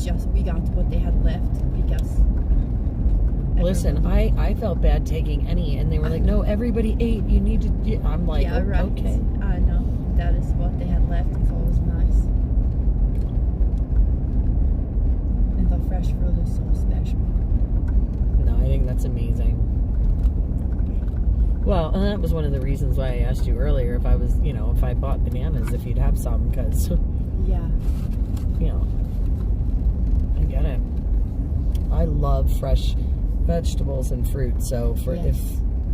it's just we got what they had left because. Listen, I felt bad taking any, and they were like, "No, everybody ate. You need to." I'm like, yeah, right. Okay. I know that is what they had left. It's always nice, and the fresh fruit is so special. No, I think that's amazing. Well, and that was one of the reasons why I asked you earlier if I was, if I bought bananas, if you'd have some, because, yeah, I get it. I love fresh vegetables and fruit, so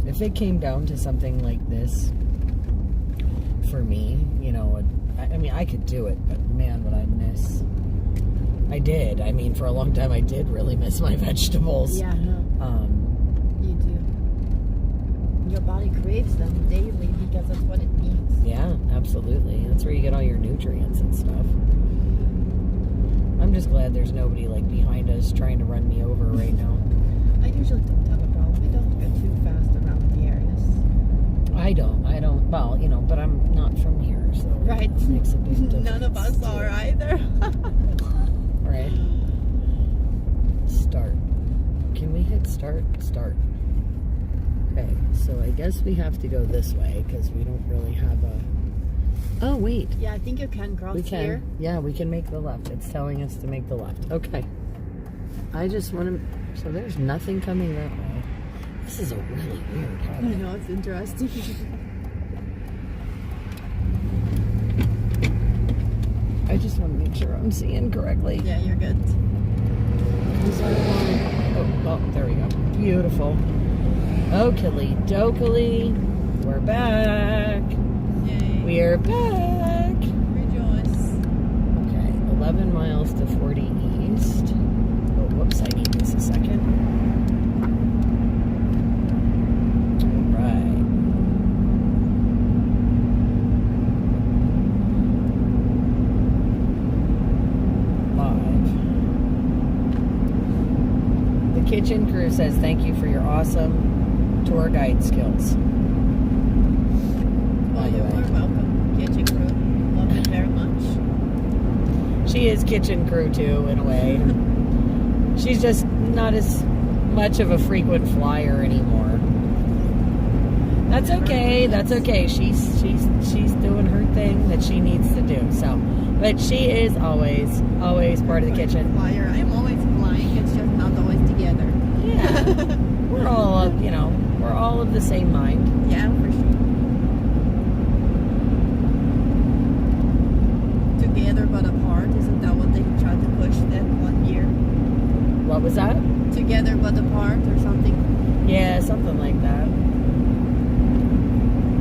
if it came down to something like this, for me, I could do it, but man, would I miss. I did. I mean, for a long time, I did really miss my vegetables. Yeah, no. You do. Your body craves them daily because that's what it needs. Yeah, absolutely. That's where you get all your nutrients and stuff. I'm just glad there's nobody like behind us trying to run me over right now. I usually don't have a problem. We don't go too fast around the areas. I don't. Well, but I'm not from here, so right. It makes a big difference. None of us are either. Right. Start. Can we hit start? Start. Okay, so I guess we have to go this way because we don't really have a... Oh, wait. Yeah, I think you can cross we can. here. Yeah, we can make the left. It's telling us to make the left. Okay. I just want to... So there's nothing coming that way. This is a really weird I habit. know, it's interesting. I just want to make sure I'm seeing correctly. Yeah, you're good. Oh, there we go. Beautiful. Okily dokily. We're back. Yay. We are back. Rejoice. Okay, 11 miles to 40 east. Oh, whoops, I need this a second. All right. The kitchen crew says thank you for your awesome tour guide skills. Well, you're welcome, kitchen crew. Love it very much. She is kitchen crew too, in a way. She's just not as much of a frequent flyer anymore. That's okay. That's okay. She's doing her thing that she needs to do. So, but she is always part of the kitchen. Flyer. I'm always flying. It's just not always together. Yeah, we're all we're all of the same mind. Yeah, for sure. Together but apart. Isn't that what they tried to push that one year? What was that? Together but apart or something? Yeah, something like that.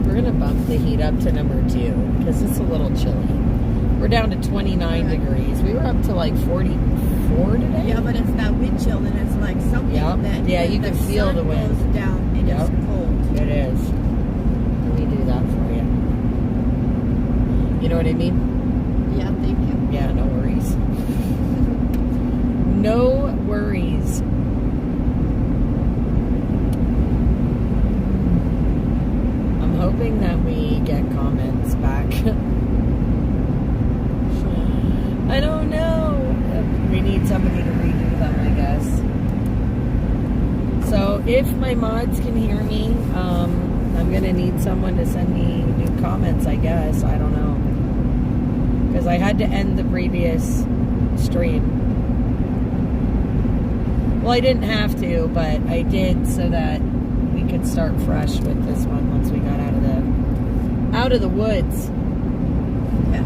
We're gonna bump the heat up to number 2 because it's a little chilly. We're down to 29 degrees. We were up to like 44 today. Yeah, but it's that wind chill and it's like something that you can feel the wind goes down and it's cold. It is. Let me do that for you. You know what I mean? Yeah, thank you. Yeah, no worries. No worries. I'm hoping that we get comments back. I don't know. We need somebody to redo them, I guess. So if my mods can hear me, I'm going to need someone to send me new comments, I guess. I don't know. Because I had to end the previous stream. Well, I didn't have to, but I did so that we could start fresh with this one once we got out of the woods. Yeah.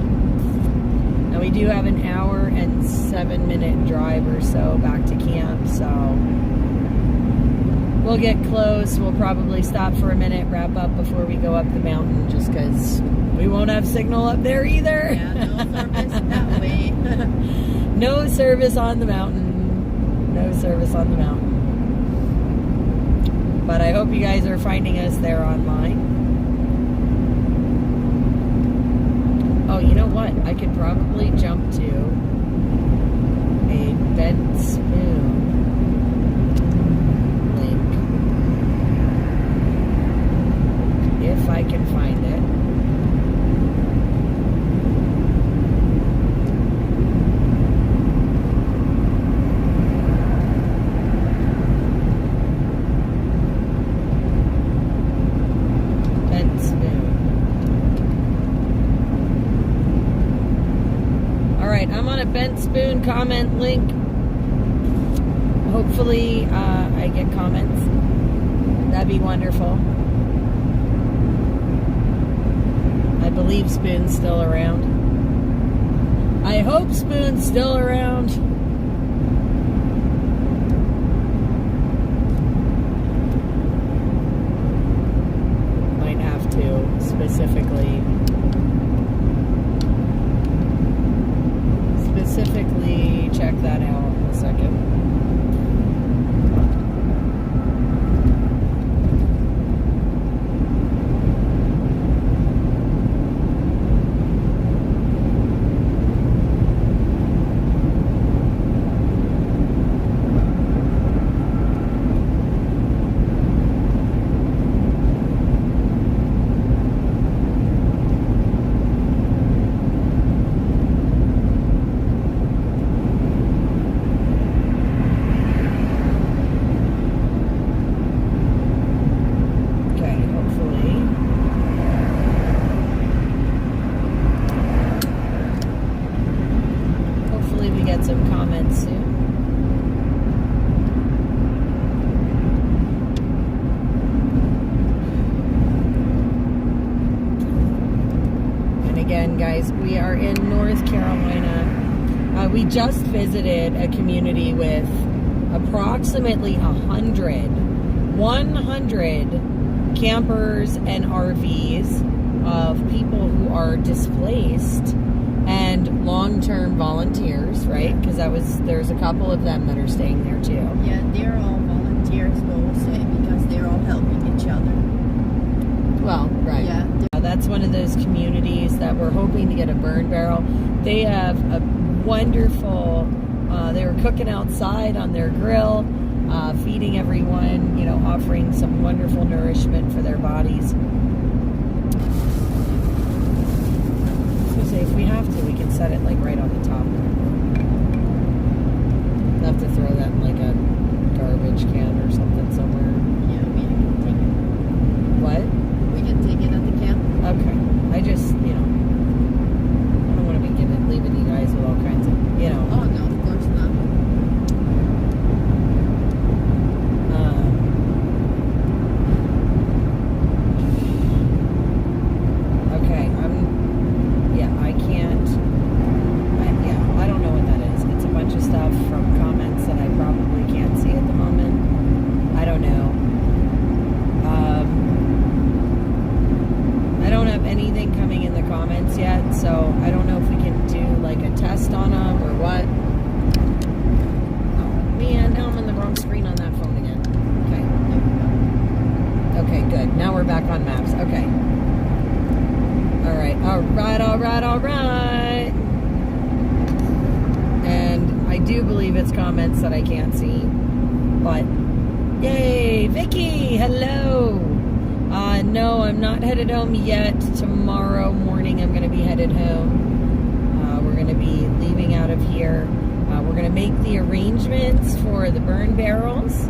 Now we do have an hour and 7-minute drive or so back to camp, so we'll get close. We'll probably stop for a minute, wrap up before we go up the mountain, just because we won't have signal up there either. Yeah, no service that way. No service on the mountain. No service on the mountain. But I hope you guys are finding us there online. Oh, you know what? I could probably jump to a bed spoon link if I can find it. right, I'm on a bent spoon comment link. Hopefully, I get comments. That'd be wonderful. I believe Spoon's still around. I hope Spoon's still around. Might have to specifically check that out in a second. Guys, we are in North Carolina. We just visited a community with approximately 100 campers and RVs of people who are displaced and long-term volunteers, right? Because there's a couple of them that are staying there too. Yeah, they're all volunteers, we'll say, because they're all helping each other. Well, right. Yeah. That's one of those communities that we're hoping to get a burn barrel. They have a wonderful, they were cooking outside on their grill, feeding everyone, offering some wonderful nourishment for their bodies. So say if we have to, we can set it like right on the top. We'll have to throw that in like a garbage can or something somewhere. Yeah, we can take it. What? We can take it at the camp. Okay. I just, I don't want to be leaving you guys with all kinds of, Oh, no, of course not. Okay, I don't know what that is. It's a bunch of stuff from comments that I probably can't see at the moment. I don't know. I don't have anything coming in the comments yet, so I don't know if we can do like a test on them or what. Oh man, now I'm on the wrong screen on that phone again. Okay, good. Now we're back on maps. Okay. All right. And I do believe it's comments that I can't see, but yay, Vicky, hello. No, I'm not headed home yet. Tomorrow morning I'm going to be headed home. We're going to be leaving out of here. We're going to make the arrangements for the burn barrels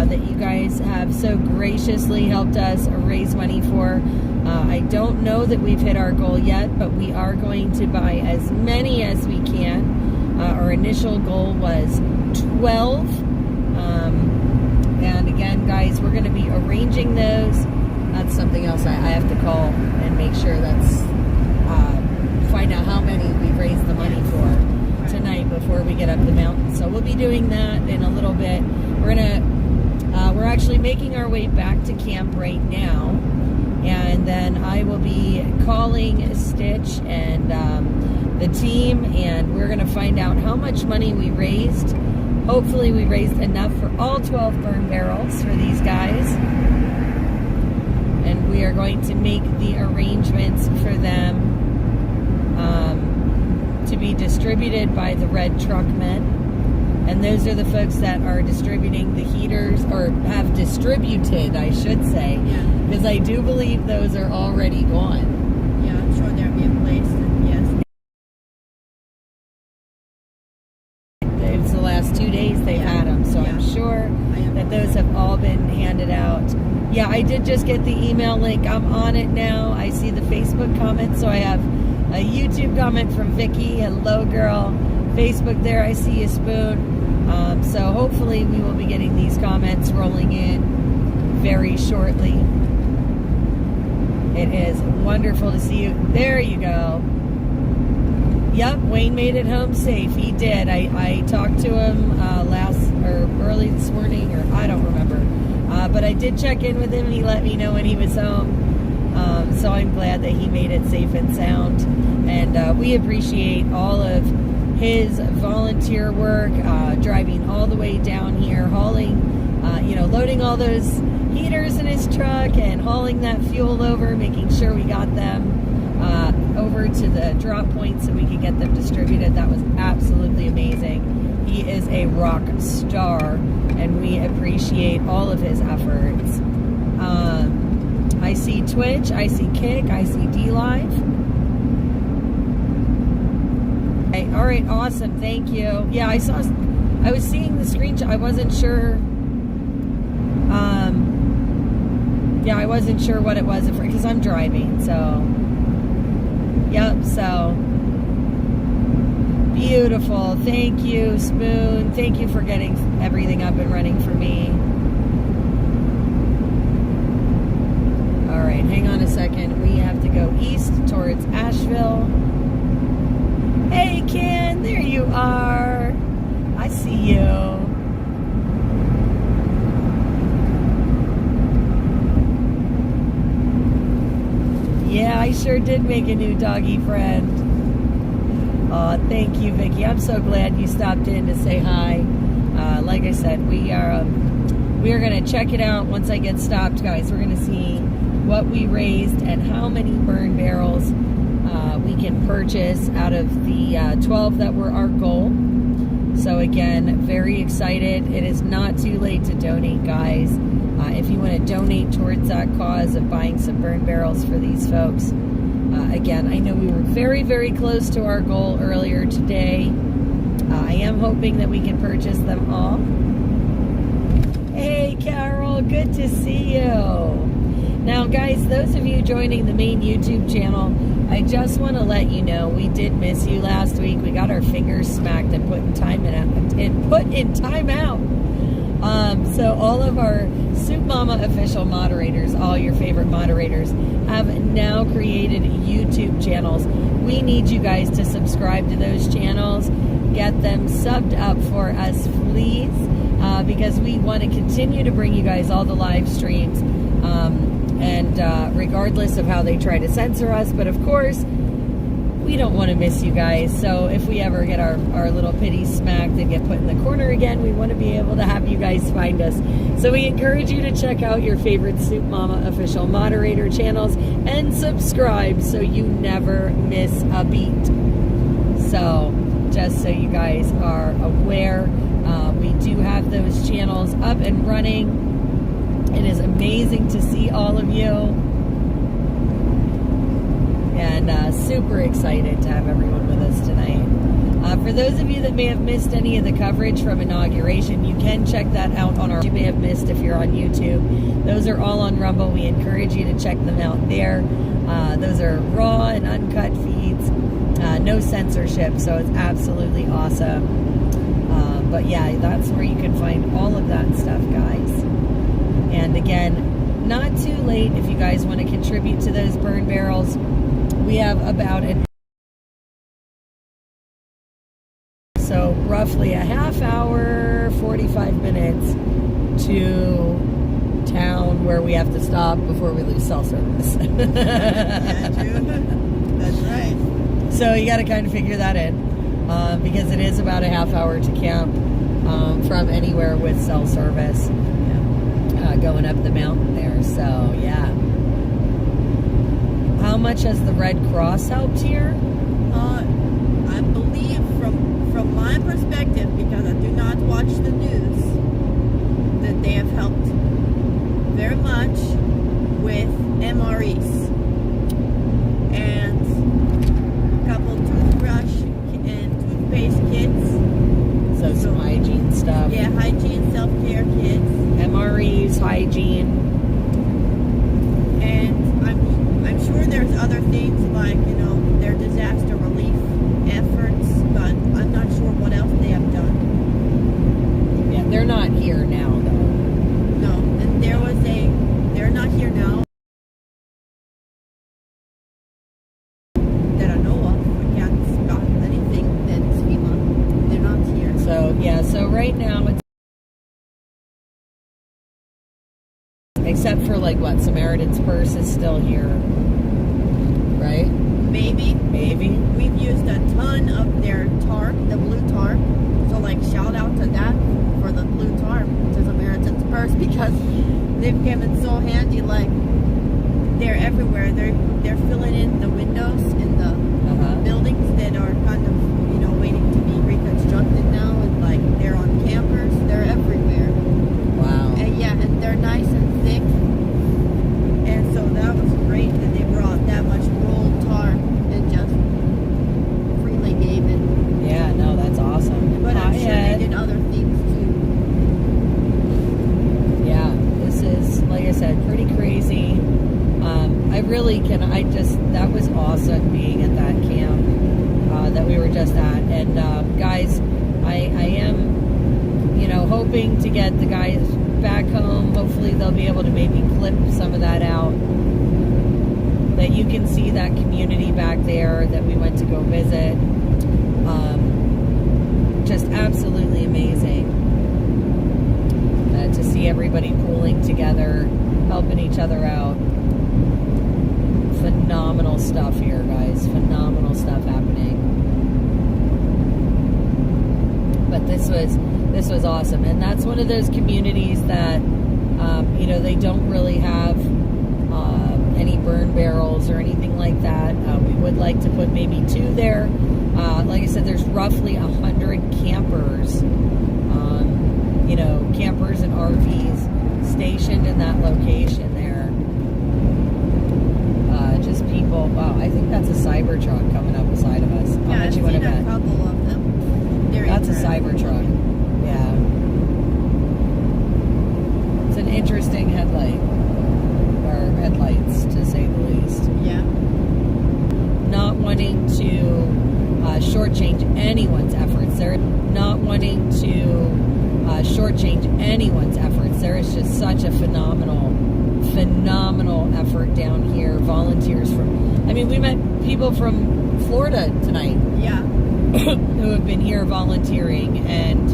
that you guys have so graciously helped us raise money for. I don't know that we've hit our goal yet, but we are going to buy as many as we can. Our initial goal was 12. And again, guys, we're going to be arranging those. That's something else I have to call and make sure that's, find out how many we've raised the money for tonight before we get up the mountain. So we'll be doing that in a little bit. We're actually making our way back to camp right now. And then I will be calling Stitch and the team, and we're going to find out how much money we raised. Hopefully we raised enough for all 12 burn barrels for these guys. And we are going to make the arrangements for them to be distributed by the Red Truck Men. And those are the folks that are distributing the heaters, or have distributed, I should say. Yeah. Because I do believe those are already gone. Yeah, I'm sure they're being placed, yes. It's the last 2 days they've had them, so I'm sure that those have all been handed out. Yeah, I did just get the email link. I'm on it now. I see the Facebook comments, so I have A YouTube comment from Vicky. Hello, girl. Facebook there, I see you, Spoon. So hopefully we will be getting these comments rolling in very shortly. It is wonderful to see you. There you go. Yep, Wayne made it home safe. He did. I talked to him early this morning, or I don't remember. But I did check in with him, and he let me know when he was home. So I'm glad that he made it safe and sound. And we appreciate all of his volunteer work, driving all the way down here, hauling, loading all those heaters in his truck and hauling that fuel over, making sure we got them over to the drop point so we could get them distributed. That was absolutely amazing. He is a rock star, and we appreciate all of his efforts. I see Twitch, I see Kick, I see D-Live. Okay, all right, awesome, thank you. Yeah, I was seeing the screenshot. I wasn't sure. Yeah, I wasn't sure what it was because I'm driving, so. Yep, so. Beautiful. Thank you, Spoon. Thank you for getting everything up and running for me. All right, hang on a second. We have to go east towards Asheville. Hey, Ken, there you are. I see you. Yeah, I sure did make a new doggy friend. Thank you, Vicky. I'm so glad you stopped in to say hi. Like I said, we are going to check it out once I get stopped, guys. We're going to see what we raised and how many burn barrels we can purchase out of the 12 that were our goal. So again, very excited. It is not too late to donate, guys. If you want to donate towards that cause of buying some burn barrels for these folks. Again, I know we were very, very close to our goal earlier today. I am hoping that we can purchase them all. Hey, Carol, good to see you. Now, guys, those of you joining the main YouTube channel, I just want to let you know we did miss you last week. We got our fingers smacked and put in timeout. So all of our Soup Mama official moderators, all your favorite moderators, have now created YouTube channels. We need you guys to subscribe to those channels. Get them subbed up for us, please, because we want to continue to bring you guys all the live streams, and regardless of how they try to censor us. But of course, we don't want to miss you guys. So if we ever get our little pity smacked and get put in the corner again, we want to be able to have you guys find us. So we encourage you to check out your favorite Soup Mama official moderator channels and subscribe so you never miss a beat. So just so you guys are aware, we do have those channels up and running. It is amazing to see all of you. And super excited to have everyone with us tonight. For those of you that may have missed any of the coverage from inauguration, you can check that out on our... You may have missed if you're on YouTube. Those are all on Rumble. We encourage you to check them out there. Those are raw and uncut feeds. No censorship, so it's absolutely awesome. But yeah, that's where you can find all of that stuff, guys. And again, not too late if you guys want to contribute to those burn barrels. We have about roughly a half hour, 45 minutes to town where we have to stop before we lose cell service. Yeah, true. That's right. So you got to kind of figure that in, because it is about a half hour to camp from anywhere with cell service, going up the mountain there. So yeah. How much has the Red Cross helped here? I believe from my perspective, because I do not watch the news, that they have helped very much with MREs and a couple toothbrush and toothpaste kits. So some hygiene stuff. Yeah, hygiene, self-care kits. MREs, hygiene. And I'm sure there's other things like, their disaster relief efforts, but I'm not sure what else they have done. Yeah, they're not here now, though. No, and they're not here now that I know of. I can't spot anything that is FEMA. They're not here. So, yeah, so right now it's, except for like what, Samaritan's Purse is still here, right? Maybe. We've used a ton of their tarp, the blue tarp. So like shout out to that for the blue tarp to Samaritan's Purse, because they've come in so handy. Like they're everywhere. They're filling in the windows in the buildings that are kind of waiting to be reconstructed now, and like they're on campers. They're everywhere. Wow. And yeah, and they're nice and thick. And so that was great that they brought that much rolled tarp and just freely gave it. Yeah, no, that's awesome. But I'm sure they did other things too. Yeah, this is, like I said, pretty crazy. That was awesome being at that camp that we were just at. And guys, I am, hoping to get the guys back home. Hopefully they'll be able to maybe clip some of that out, that you can see that community back there that we went to go visit. Just absolutely amazing to see everybody pulling together, helping each other out. Phenomenal stuff here, guys. Phenomenal stuff happening. But this was awesome, and that's one of those communities that they don't really have any burn barrels or anything like that. We would like to put maybe 2 there. Like I said, there's roughly 100 campers, campers and RVs stationed in that location there. Just people. Wow, I think that's a Cybertruck coming up beside of us. Yeah, I've seen a couple of them. That's a Cybertruck. Yeah. It's an interesting headlights, to say the least. Yeah. Not wanting to shortchange anyone's efforts. They're not wanting to shortchange anyone's efforts. There is just such a phenomenal effort down here. Volunteers we met people from Florida tonight. Yeah. Who have been here volunteering, and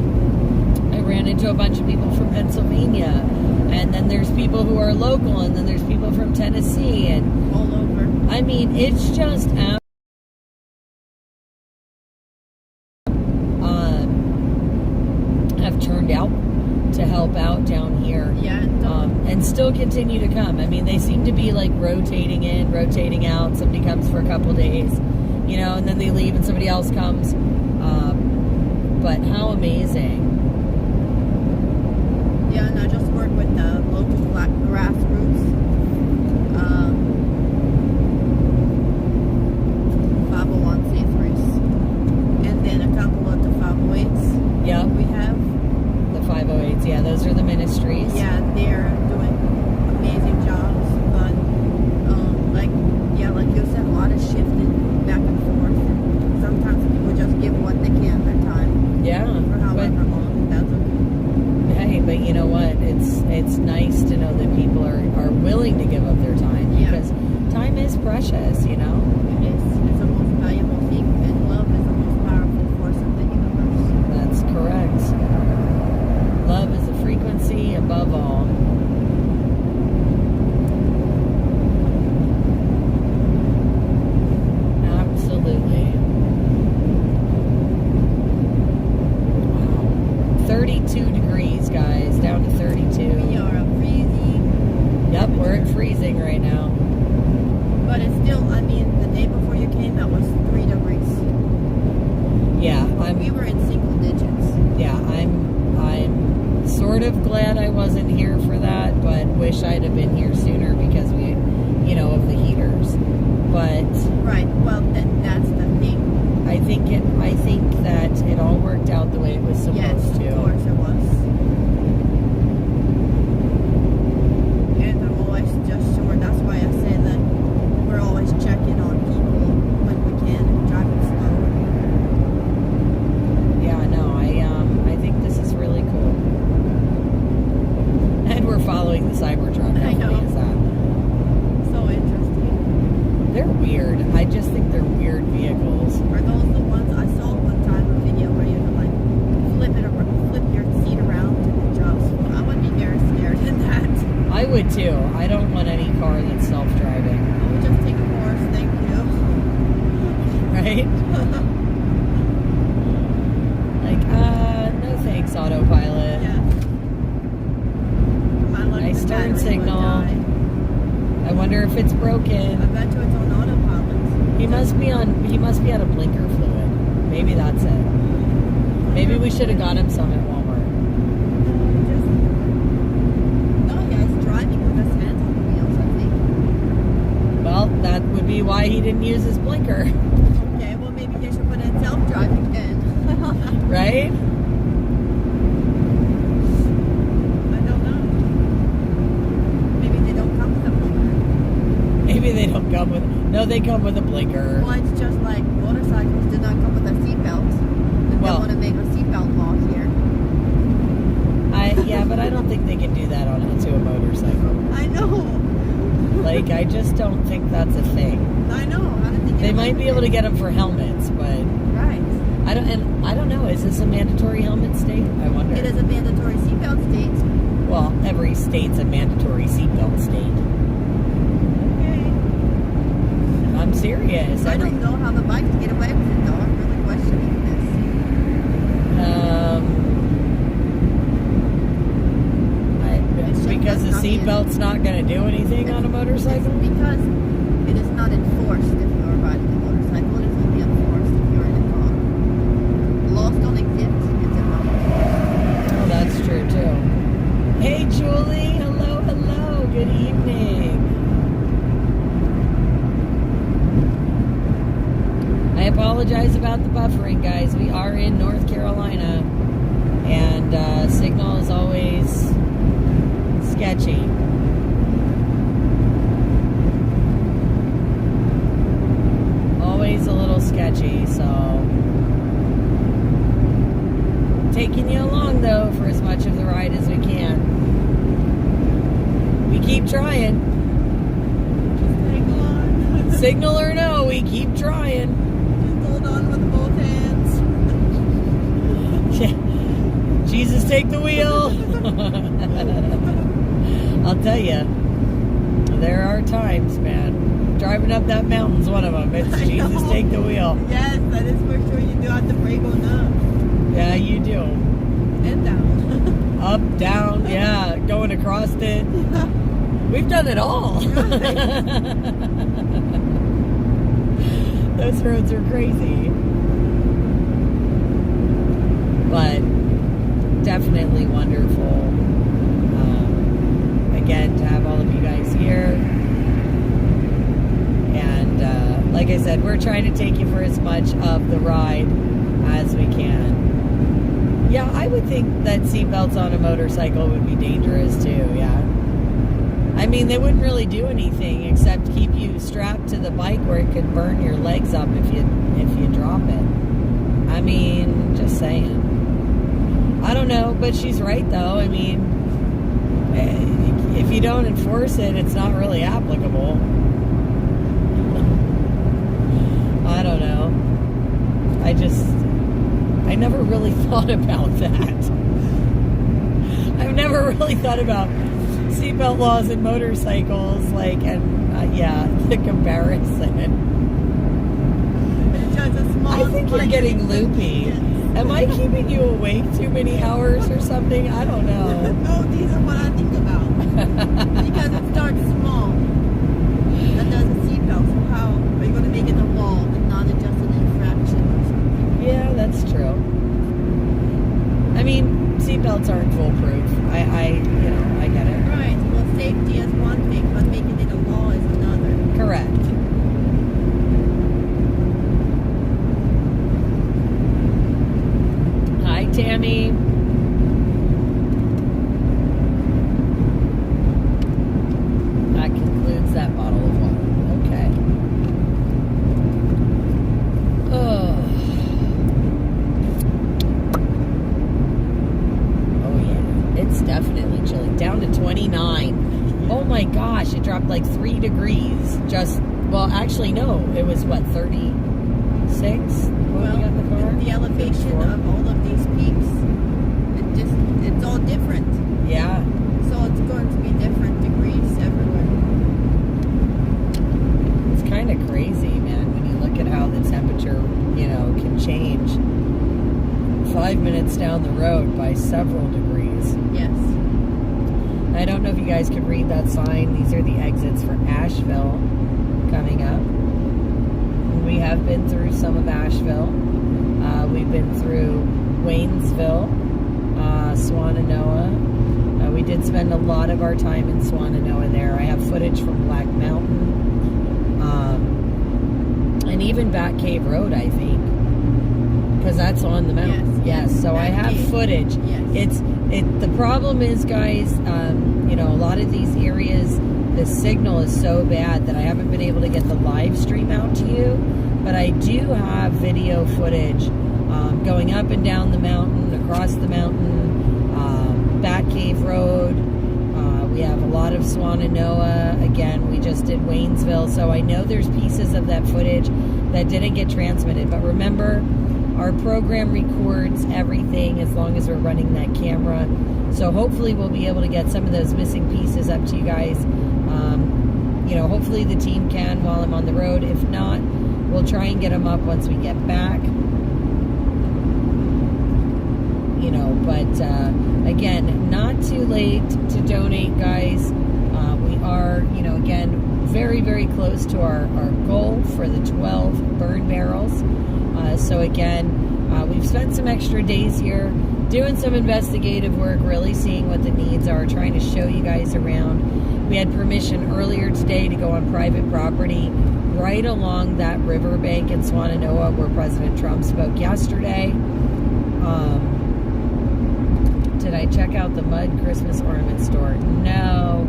I ran into a bunch of people from Pennsylvania, and then there's people who are local, and then there's people from Tennessee, and all over. It's just have turned out to help out down here. Yeah. And still continue to come. They seem to be like rotating in, rotating out. Somebody comes for a couple days, and then they leave and somebody else comes. But how amazing. Yeah, and I just work with the local grassroots 501c3s, and then a couple of the 508s. Yeah. We have. The 508s, yeah, those are the ministries. Yeah, they're doing amazing jobs, but like you said, a lot of shifting back and forth. Sometimes people just give what they can their time. Yeah. For however long. That's okay. Hey, but you know what? It's nice to know that people are willing to give up their time, because time is precious, It is. It's the most valuable thing, and love is the most powerful force of the universe. That's correct. Love is a frequency above all. Absolutely. Wow. 32 degrees, guys. Down to 32. We are freezing. Yep, we're at freezing right now. But it's still, the day before you came out was 3 degrees. Yeah, we were in single digits. Yeah, I'm sort of glad I wasn't here for that, but wish I'd have been here sooner because we, of the heaters. But right, well, that's the thing. I think that it all worked out the way it was supposed to. Yes, of course it was. And I'm always just sure. That's why I say that would too. I don't want any car that's self-driving. I would just take a horse, thank you. Right? Like, no thanks, autopilot. Yeah. My luck, Nice the turn battery signal. would die. I wonder if it's I broken. bet you it's on autopilot. He must be out of blinker fluid. Maybe that's it. Maybe we should have got him some at Walmart. No, yeah, it's driving with his hands on the wheels, I think. Well, that would be why he didn't use his blinker. Okay, well maybe they should put in self-driving then. Right? I don't know. Maybe they don't come with a blinker. Maybe they don't come with... No, they come with a blinker. Well, it's just like motorcycles do not come with a seatbelt. They Well- want to make a seatbelt law here. Yeah, but I don't think they can do that onto a motorcycle. I know. Like, I just don't think that's a thing. I know. How did they get They might away be able with to it? get them for helmets, but Right. I don't know. Is this a mandatory helmet state? I wonder. It is a mandatory seatbelt state. Well, every state's a mandatory seatbelt state. Okay. I'm serious. I don't know how the bikes get away with it, though. I'm really questioning Because the seatbelt's not going to do anything on a this. motorcycle? It's because it is not enforced if you're riding a motorcycle. It is only enforced if you're in a car. Laws don't exist. It's a Oh, that's true, too. Hey, Julie. Hello, hello. Good evening. I apologize about the buffering, guys. We are in North Carolina, and signal is always sketchy. Always a little sketchy, so taking you along though for as much of the ride as we can. We keep trying. Hang on. Signal or no, we keep trying. Just hold on with both hands. Jesus, take the wheel. I'll tell you, there are times, man. Driving up that mountain's one of them. It's Jesus, take the wheel. Yes, that is for sure. You do have to brake on up Yeah, you do. and down. Up, down, yeah, going across it. We've done it all. Those roads are crazy. But definitely wonderful. Again, to have all of you guys here. And like I said, we're trying to take you for as much of the ride as we can. Yeah, I would think that seatbelts on a motorcycle would be dangerous too, yeah. I mean, they wouldn't really do anything except keep you strapped to the bike where it could burn your legs up if you drop it. I mean, just saying. I don't know, but she's right though. I mean, if you don't enforce it, it's not really applicable. I don't know. I never really thought about that. I've never really thought about seatbelt laws and motorcycles, the comparison. It's just a small. I think you're getting loopy. Am I keeping you awake too many hours or something? I don't know. No, these are what I think about. Because it starts small. That does a seatbelt. So how are you going to make it a law and not just an infraction or something? Yeah, that's true. I mean, seatbelts aren't foolproof. I get it. Right. Well, safety is one thing, but making it a law is another. Correct. Hi, Tammy. That concludes that bottle of water. Okay. Oh yeah, it's definitely chilly. Down to 29. Oh my gosh, it dropped like 3 degrees. Actually no, it was what, 36? Well, we got in the car? with the elevation of all of these peaks, it's all different. Yeah. So it's going to be different degrees. 5 minutes down the road by several degrees. Yes. I don't know if you guys can read that sign. These are the exits for Asheville coming up. We have been through some of Asheville. We've been through Waynesville, Swannanoa. We did spend a lot of our time in Swannanoa there. I have footage from Black Mountain. And even Bat Cave Road, I think. Because that's on the mountain. Yes. So I have footage. Yes. The problem is, guys, you know, a lot of these areas, the signal is so bad that I haven't been able to get the live stream out to you. But I do have video footage going up and down the mountain, across the mountain, Bat Cave Road. We have a lot of Swannanoa. Again, we just did Waynesville. So I know there's pieces of that footage that didn't get transmitted. But remember, our program records everything as long as we're running that camera. So hopefully we'll be able to get some of those missing pieces up to you guys. You know, hopefully the team can while I'm on the road. If not, we'll try and get them up once we get back. You know, but again, not too late to donate, guys. We are, you know, again, very, very close to our goal for the 12 burn barrels. So again, we've spent some extra days here doing some investigative work, really seeing what the needs are, trying to show you guys around. We had permission earlier today to go on private property right along that riverbank in Swannanoa where President Trump spoke yesterday. Did I check out the Mud Christmas Ornament store? No.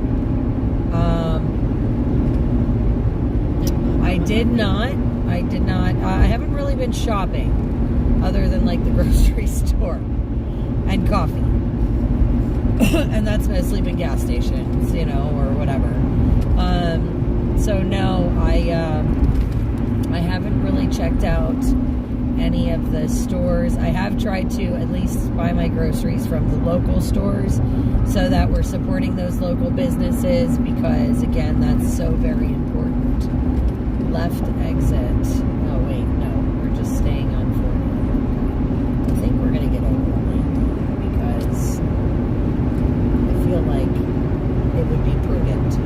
I did not. I haven't really been shopping other than like the grocery store and coffee. And that's mostly been gas stations, you know, or whatever. So no, I haven't really checked out any of the stores. I have tried to at least buy my groceries from the local stores so that we're supporting those local businesses because, again, that's so very important. Left exit. Oh, wait, no. We're just staying on 40. I think we're going to get overland because I feel like it would be prudent.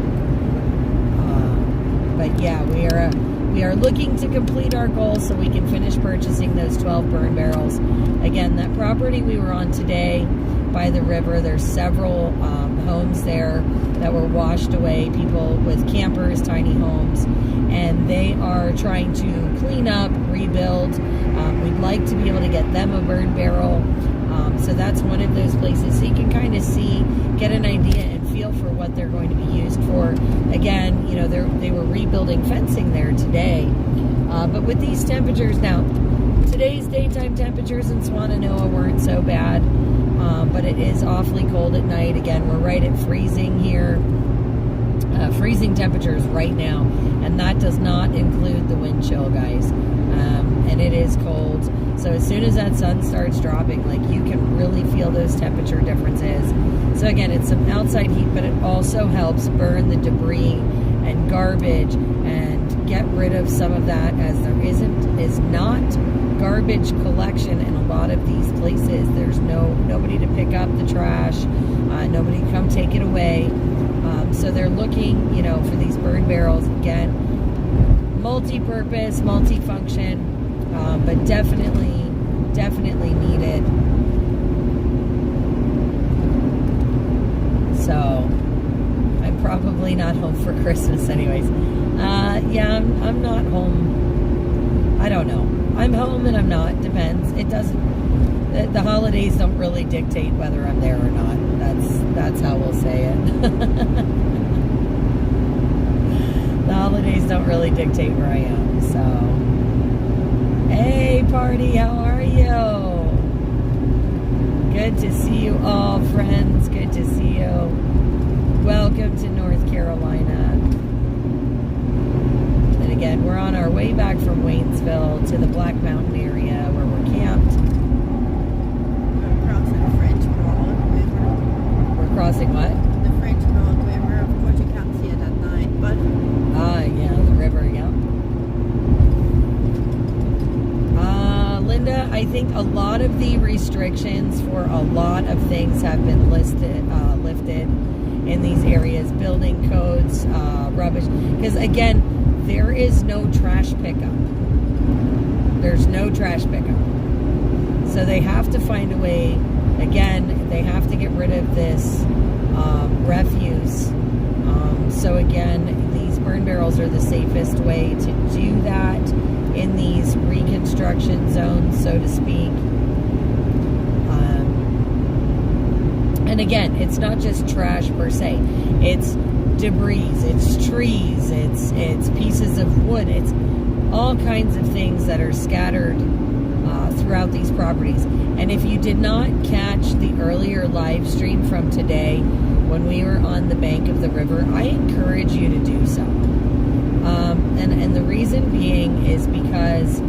But yeah, we are looking to complete our goal so we can finish purchasing those 12 burn barrels. Again, that property we were on today by the river, there's several homes there that were washed away, people with campers, tiny homes, and they are trying to clean up, rebuild. We'd like to be able to get them a burn barrel. So that's one of those places. So you can kind of see, get an idea and feel for what they're going to be used for. Again, you know, they were rebuilding fencing there today. But with these temperatures now, today's daytime temperatures in Swannanoa weren't so bad. But it is awfully cold at night. Again, we're right at freezing here. Freezing temperatures right now. And that does not include the wind chill, guys. And it is cold. So as soon as that sun starts dropping, like, you can really feel those temperature differences. So again, it's some outside heat, but it also helps burn the debris and garbage and get rid of some of that, as there is not garbage collection in a lot of these places. There's nobody to pick up the trash, nobody to come take it away. So they're looking, you know, for these burn barrels, again, multi-purpose, multi-function, but definitely needed. So I'm probably not home for Christmas anyways. Yeah, I'm not home. I don't know. I'm home and I'm not. Depends. It doesn't. The holidays don't really dictate whether I'm there or not. That's how we'll say it. The holidays don't really dictate where I am. So, hey, party, how are you? Good to see you all, friends. Good to see you. Welcome to North Carolina. And again, we're on our way back from Waynesville to the Black Mountain area where we're camped. We're crossing the French Broad River. We're crossing what? The French Broad River. Of course, you can't see it at night, but... Yeah, the river, yeah. Linda, I think a lot of the restrictions restrictions for a lot of things have been lifted in these areas. Building codes, rubbish. Because again, there is no trash pickup. There's no trash pickup. So they have to find a way. Again, they have to get rid of this refuse. So again, these burn barrels are the safest way to do that in these reconstruction zones, so to speak. And again, it's not just trash per se. It's debris, it's trees, it's pieces of wood, it's all kinds of things that are scattered throughout these properties. And if you did not catch the earlier live stream from today when we were on the bank of the river, I encourage you to do so. And the reason being is because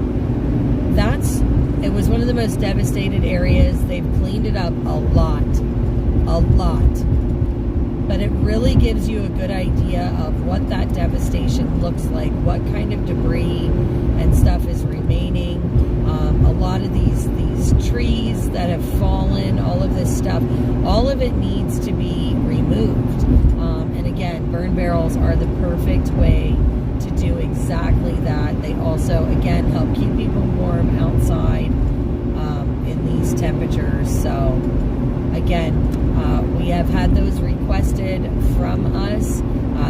it was one of the most devastated areas. They've cleaned it up a lot. But it really gives you a good idea of what that devastation looks like, what kind of debris and stuff is remaining. A lot of these trees that have fallen, all of this stuff, all of it needs to be removed. And again, burn barrels are the perfect way to do exactly that. They also, again, help keep people warm outside in these temperatures. So again, we have had those requested from us.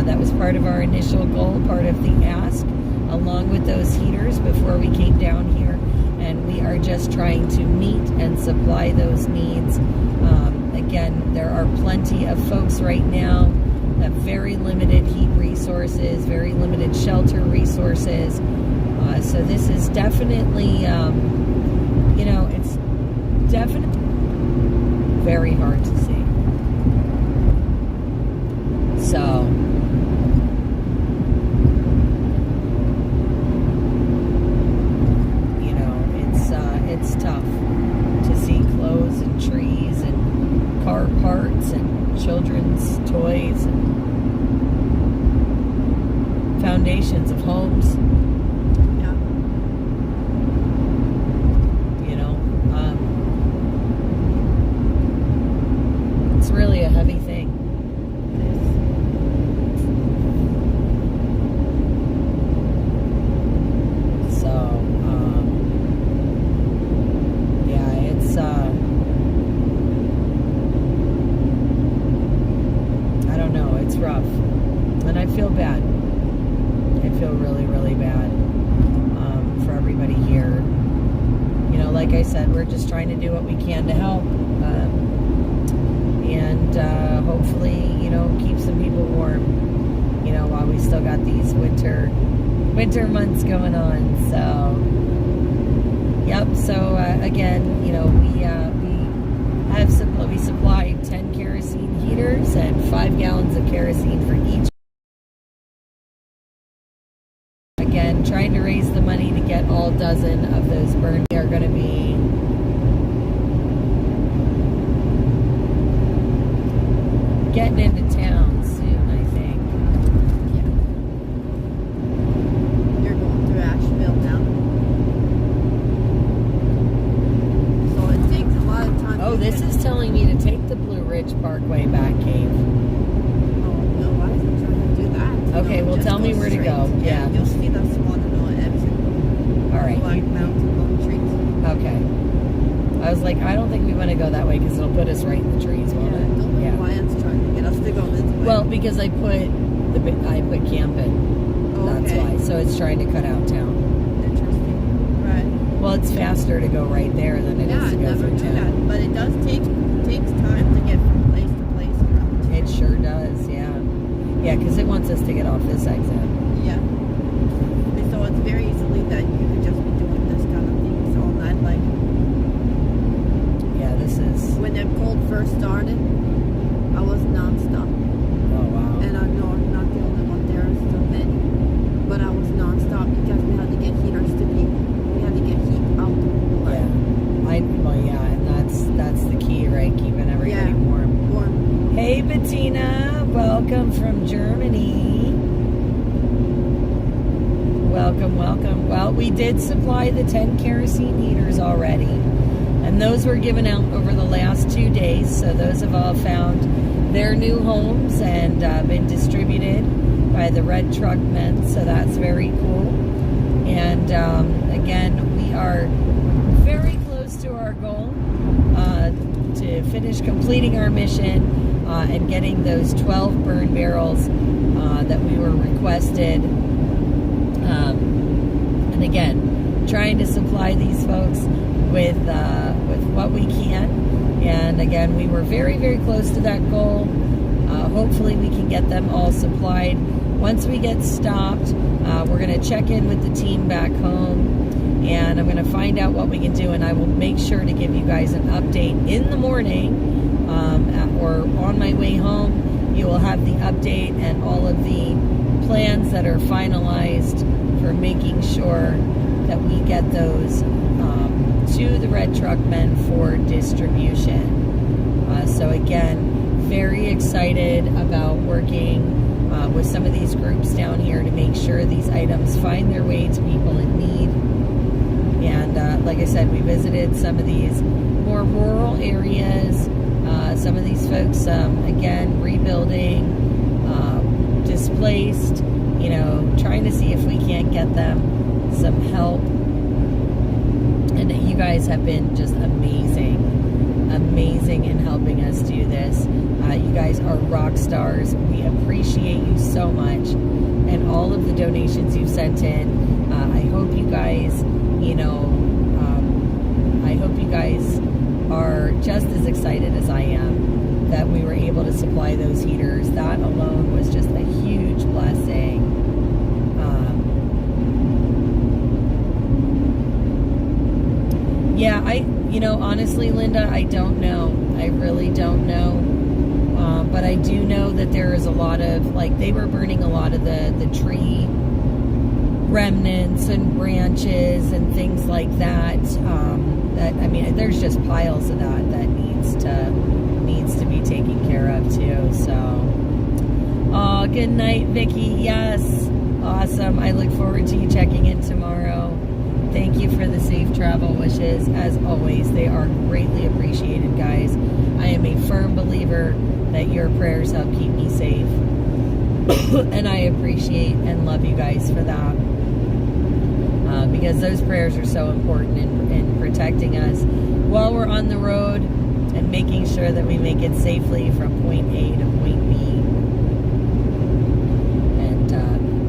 That was part of our initial goal, part of the ask, along with those heaters before we came down here. And we are just trying to meet and supply those needs. Again, there are plenty of folks right now that have very limited heat resources, very limited shelter resources. So this is definitely, it's definitely very hard to see. So, it's tough to see clothes and trees and car parts and children's toys and foundations of homes. Yeah. It's really a heavy thing. I don't know, it's rough. And I feel bad. I feel really, really bad for everybody here. Like I said, we're just trying to do what we can to help. And hopefully, keep some people warm, while we still got these winter months going on. So, yep. So again, we supplied 10 kerosene heaters and 5 gallons of kerosene for each. Again, trying to raise the money to get all dozen of those burned. They are going to be getting into town soon, I think. Yeah. You're going through Asheville now. So it takes a lot of time. Oh, this is telling me to take the Blue Ridge Parkway back cave. Oh, no, why is it trying to do that? Okay, well, just tell me where to straight. go. Yeah. You'll see the Swananoa exit. All right. Black Mountain trees. Okay. I was like, I don't think we want to go that way because it'll put us right in the trees, won't it? Don't know why it's trying to get us to go this way. Well, because I put camping. That's why. So it's trying to cut out town. Interesting. Right. Well, it's faster to go right there than it is to go through town. That. But it does takes time to get from place to place around. It sure does, yeah. Yeah, because it wants us to get off this exit. Yeah. And so it's very easily that you could just be doing this kind of things all night. Like, yeah, this is... when the cold first started, I was nonstop. Oh, wow. And I know I'm not the only one there, it's still many. But I was nonstop because we had to get heaters to people. We had to get heat out. Yeah. And that's the key, right? Keeping everybody warm. Hey, Bettina. Welcome from Germany. Welcome. Well, we did supply the 10 kerosene heaters already. And And those were given out over the last 2 days. So those have all found their new homes and been distributed by the Red Truck Men. So that's very cool. And again, we are very close to our goal to finish completing our mission and getting those 12 burn barrels that we were requested. And again, trying to supply these folks with what we can. And again, we were very, very close to that goal. Hopefully we can get them all supplied. Once we get stopped, we're going to check in with the team back home, and I'm going to find out what we can do, and I will make sure to give you guys an update in the morning or on my way home. You will have the update and all of the plans that are finalized for making sure that we get those to the Red Truck Men for distribution. So again, very excited about working with some of these groups down here to make sure these items find their way to people in need. And like I said, we visited some of these more rural areas. Some of these folks, again, rebuilding, displaced, you know, trying to see if we can't get them some help. And you guys have been just amazing in helping us do this. You guys are rock stars. We appreciate you so much, and all of the donations you sent in. I hope you guys, you know, I hope you guys are just as excited as I am that we were able to supply those heaters. That alone was just a huge blessing. Yeah, you know, honestly, Linda, I don't know. I really don't know. But I do know that there is a lot of, like, they were burning a lot of the tree remnants and branches and things like that. That, I mean, there's just piles of that needs to be taken care of too. So, oh, good night, Vicky. Yes, awesome. I look forward to you checking in tomorrow. Thank you for the safe travel wishes. As always, they are greatly appreciated, guys. I am a firm believer that your prayers help keep me safe. And I appreciate and love you guys for that. Because those prayers are so important in protecting us while we're on the road and making sure that we make it safely from point A to point B. And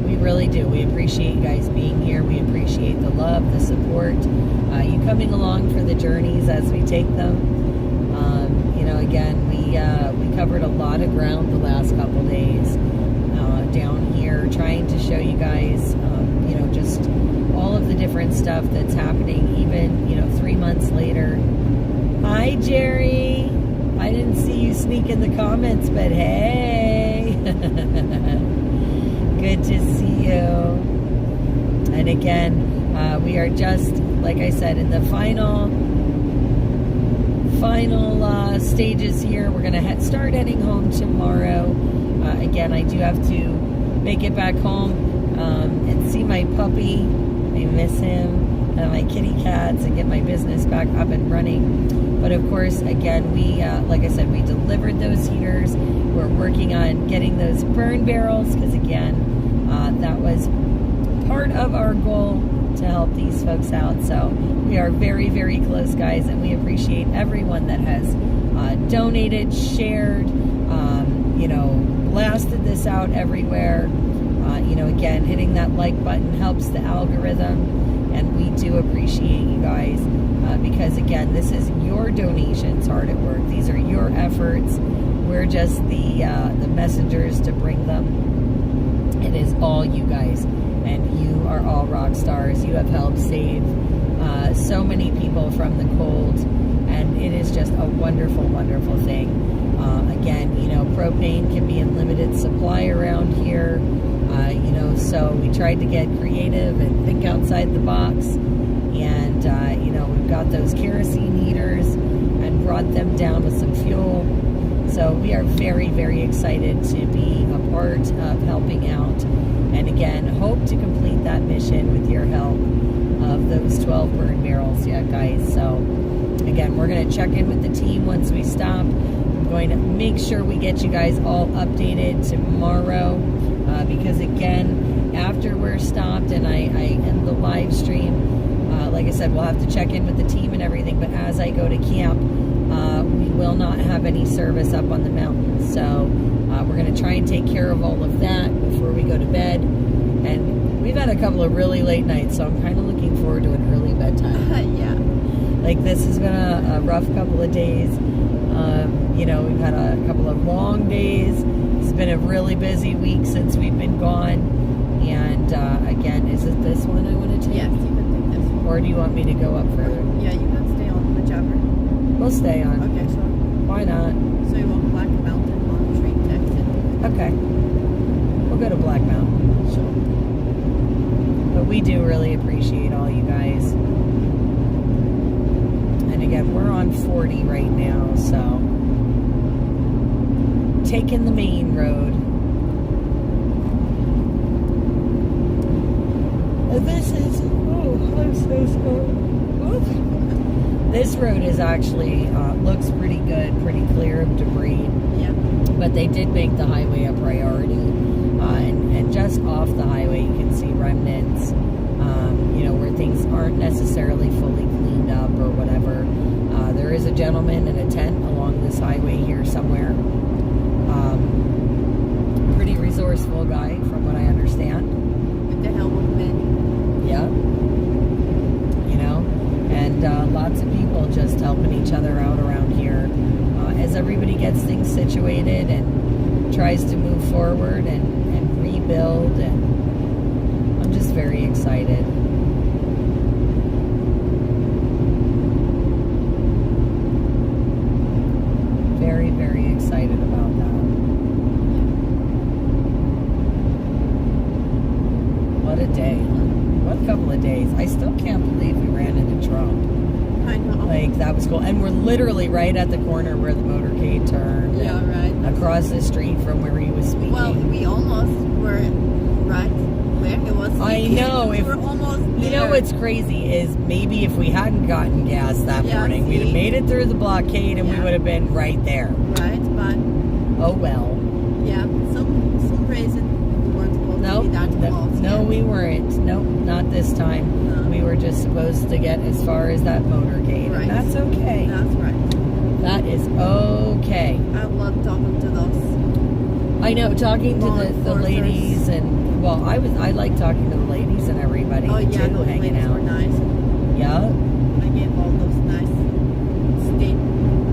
we really do. We appreciate you guys being here. We appreciate the love, the support, you coming along for the journeys as we take them. You know, again, we covered a lot of ground the last couple days down here, trying to show you guys, you know, just all of the different stuff that's happening, even, you know, 3 months later. Hi, Jerry. I didn't see you sneak in the comments, but hey. Good to see you. And again, we are just, like I said, in the final stages here. We're going to start heading home tomorrow. Again, I do have to make it back home and see my puppy. I miss him, and my kitty cats, and get my business back up and running. But of course, again, we, like I said, we delivered those heaters. We're working on getting those burn barrels, because again, that was part of our goal to help these folks out. So we are very, very close, guys, and we appreciate everyone that has donated, shared, you know, blasted this out everywhere. You know, again, hitting that like button helps the algorithm, and we do appreciate you guys because, again, this is your donations hard at work. These are your efforts. We're just the messengers to bring them. It is all you guys, and you are all rock stars. You have helped save so many people from the cold, and it is just a wonderful, wonderful thing. Again, you know, propane can be in limited supply around here. You know, so we tried to get creative and think outside the box, and you know, we've got those kerosene heaters and brought them down with some fuel. So we are very, very excited to be a part of helping out, and again, hope to complete that mission with your help of those 12 burn barrels. Yeah, guys, so Again, we're going to check in with the team once we stop. I'm going to make sure we get you guys all updated tomorrow. Because again, after we're stopped and I end the live stream, like I said, we'll have to check in with the team and everything. But as I go to camp, we will not have any service up on the mountain. So we're going to try and take care of all of that before we go to bed. And we've had a couple of really late nights, so I'm kind of looking forward to an early bedtime. Yeah. Like, this has been a rough couple of days. You know, we've had a couple of long days. It's been a really busy week since we've been gone. And again, is it this one I want to take? Yes, you can take this one. Or do you want me to go up further? Yeah, you can stay on whichever. We'll stay on. Okay, sure. Why not? So you want Black Mountain on Tree Texas? Okay. We'll go to Black Mountain. Sure. But we do really appreciate all you guys. And again, we're on 40 right now, so taking the main road. And this is, oh, I'm so sorry. This road is actually, looks pretty good, pretty clear of debris. Yeah. But they did make the highway a priority. And just off the highway, you can see remnants, you know, where things aren't necessarily fully cleaned up or whatever. There is a gentleman in a tent along this highway here somewhere. Pretty resourceful guy, from what I understand. With the help of men. Yeah. You know, and lots of people just helping each other out around here as everybody gets things situated and tries to move forward and rebuild, and I'm just very excited. Very, very excited about that. What a day. What a couple of days. I still can't believe we ran into Trump. I know. Like, that was cool. And we're literally right at the corner where the motorcade turned. Yeah, right. Across the street from where he was speaking. Well, we almost were right where he was speaking. I know. We were almost there. You know what's crazy is maybe if we hadn't gotten gas that morning, we'd have made it through the blockade and we would have been right there. Right, but... Oh, well. Yeah, some reason we weren't supposed to be that close. No, we weren't. Nope, not this time. No. We were just supposed to get as far as that motorcade. Right. And that's okay. That's right. That is okay. I love talking to those. I know, talking to the ladies, and well, I like talking to the ladies and everybody Oh yeah, too, those hanging ladies out. were nice. Yeah. I gave all those nice state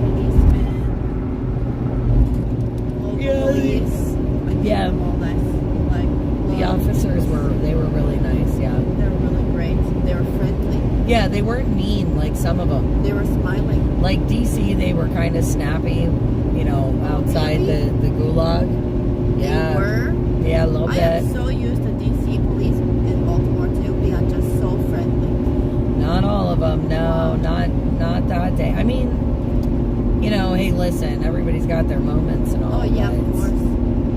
policemen, local police. I gave them all nice, like The officers were really nice. Yeah. They were really great. They were friendly. Yeah, they weren't mean like some of them. They were smiling. Like DC, they were kind of snappy, you know, outside the gulag. Yeah. They were. Yeah, a little I bit. am so used to DC police in Baltimore too. They are just so friendly. Not all of them. No, not that day. I mean, you know, hey, listen, everybody's got their moments and all. Oh yeah, of course.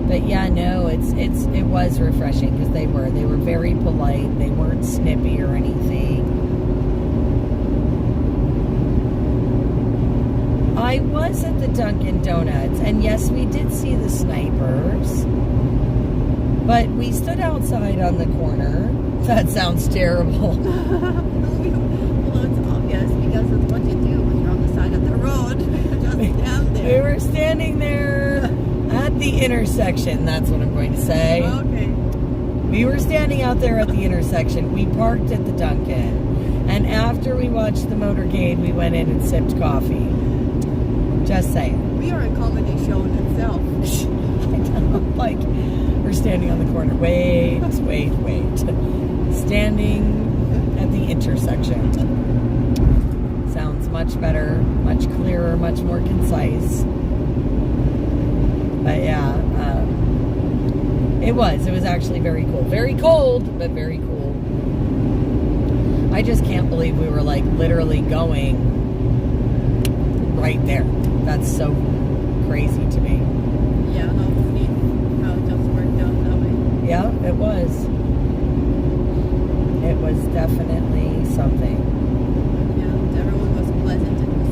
But yeah, no, it was refreshing because they were very polite. They weren't snippy or anything. I was at the Dunkin' Donuts, and yes, we did see the snipers, but we stood outside on the corner. That sounds terrible. Well, it's obvious because it's what you do when you're on the side of the road. Just stand there. We were standing there at the intersection. That's what I'm going to say. Okay. We were standing out there at the intersection. We parked at the Dunkin', and after we watched the motorcade, we went in and sipped coffee. Just saying. We are a comedy show in itself. I know, like, we're standing on the corner. Wait. Standing at the intersection. Sounds much better, much clearer, much more concise. But yeah, it was actually very cool. Very cold, but very cool. I just can't believe we were like literally going right there. That's so crazy to me. Yeah, no, it's neat how it just worked out that way. Yeah, it was. It was definitely something. Yeah, everyone was pleasant and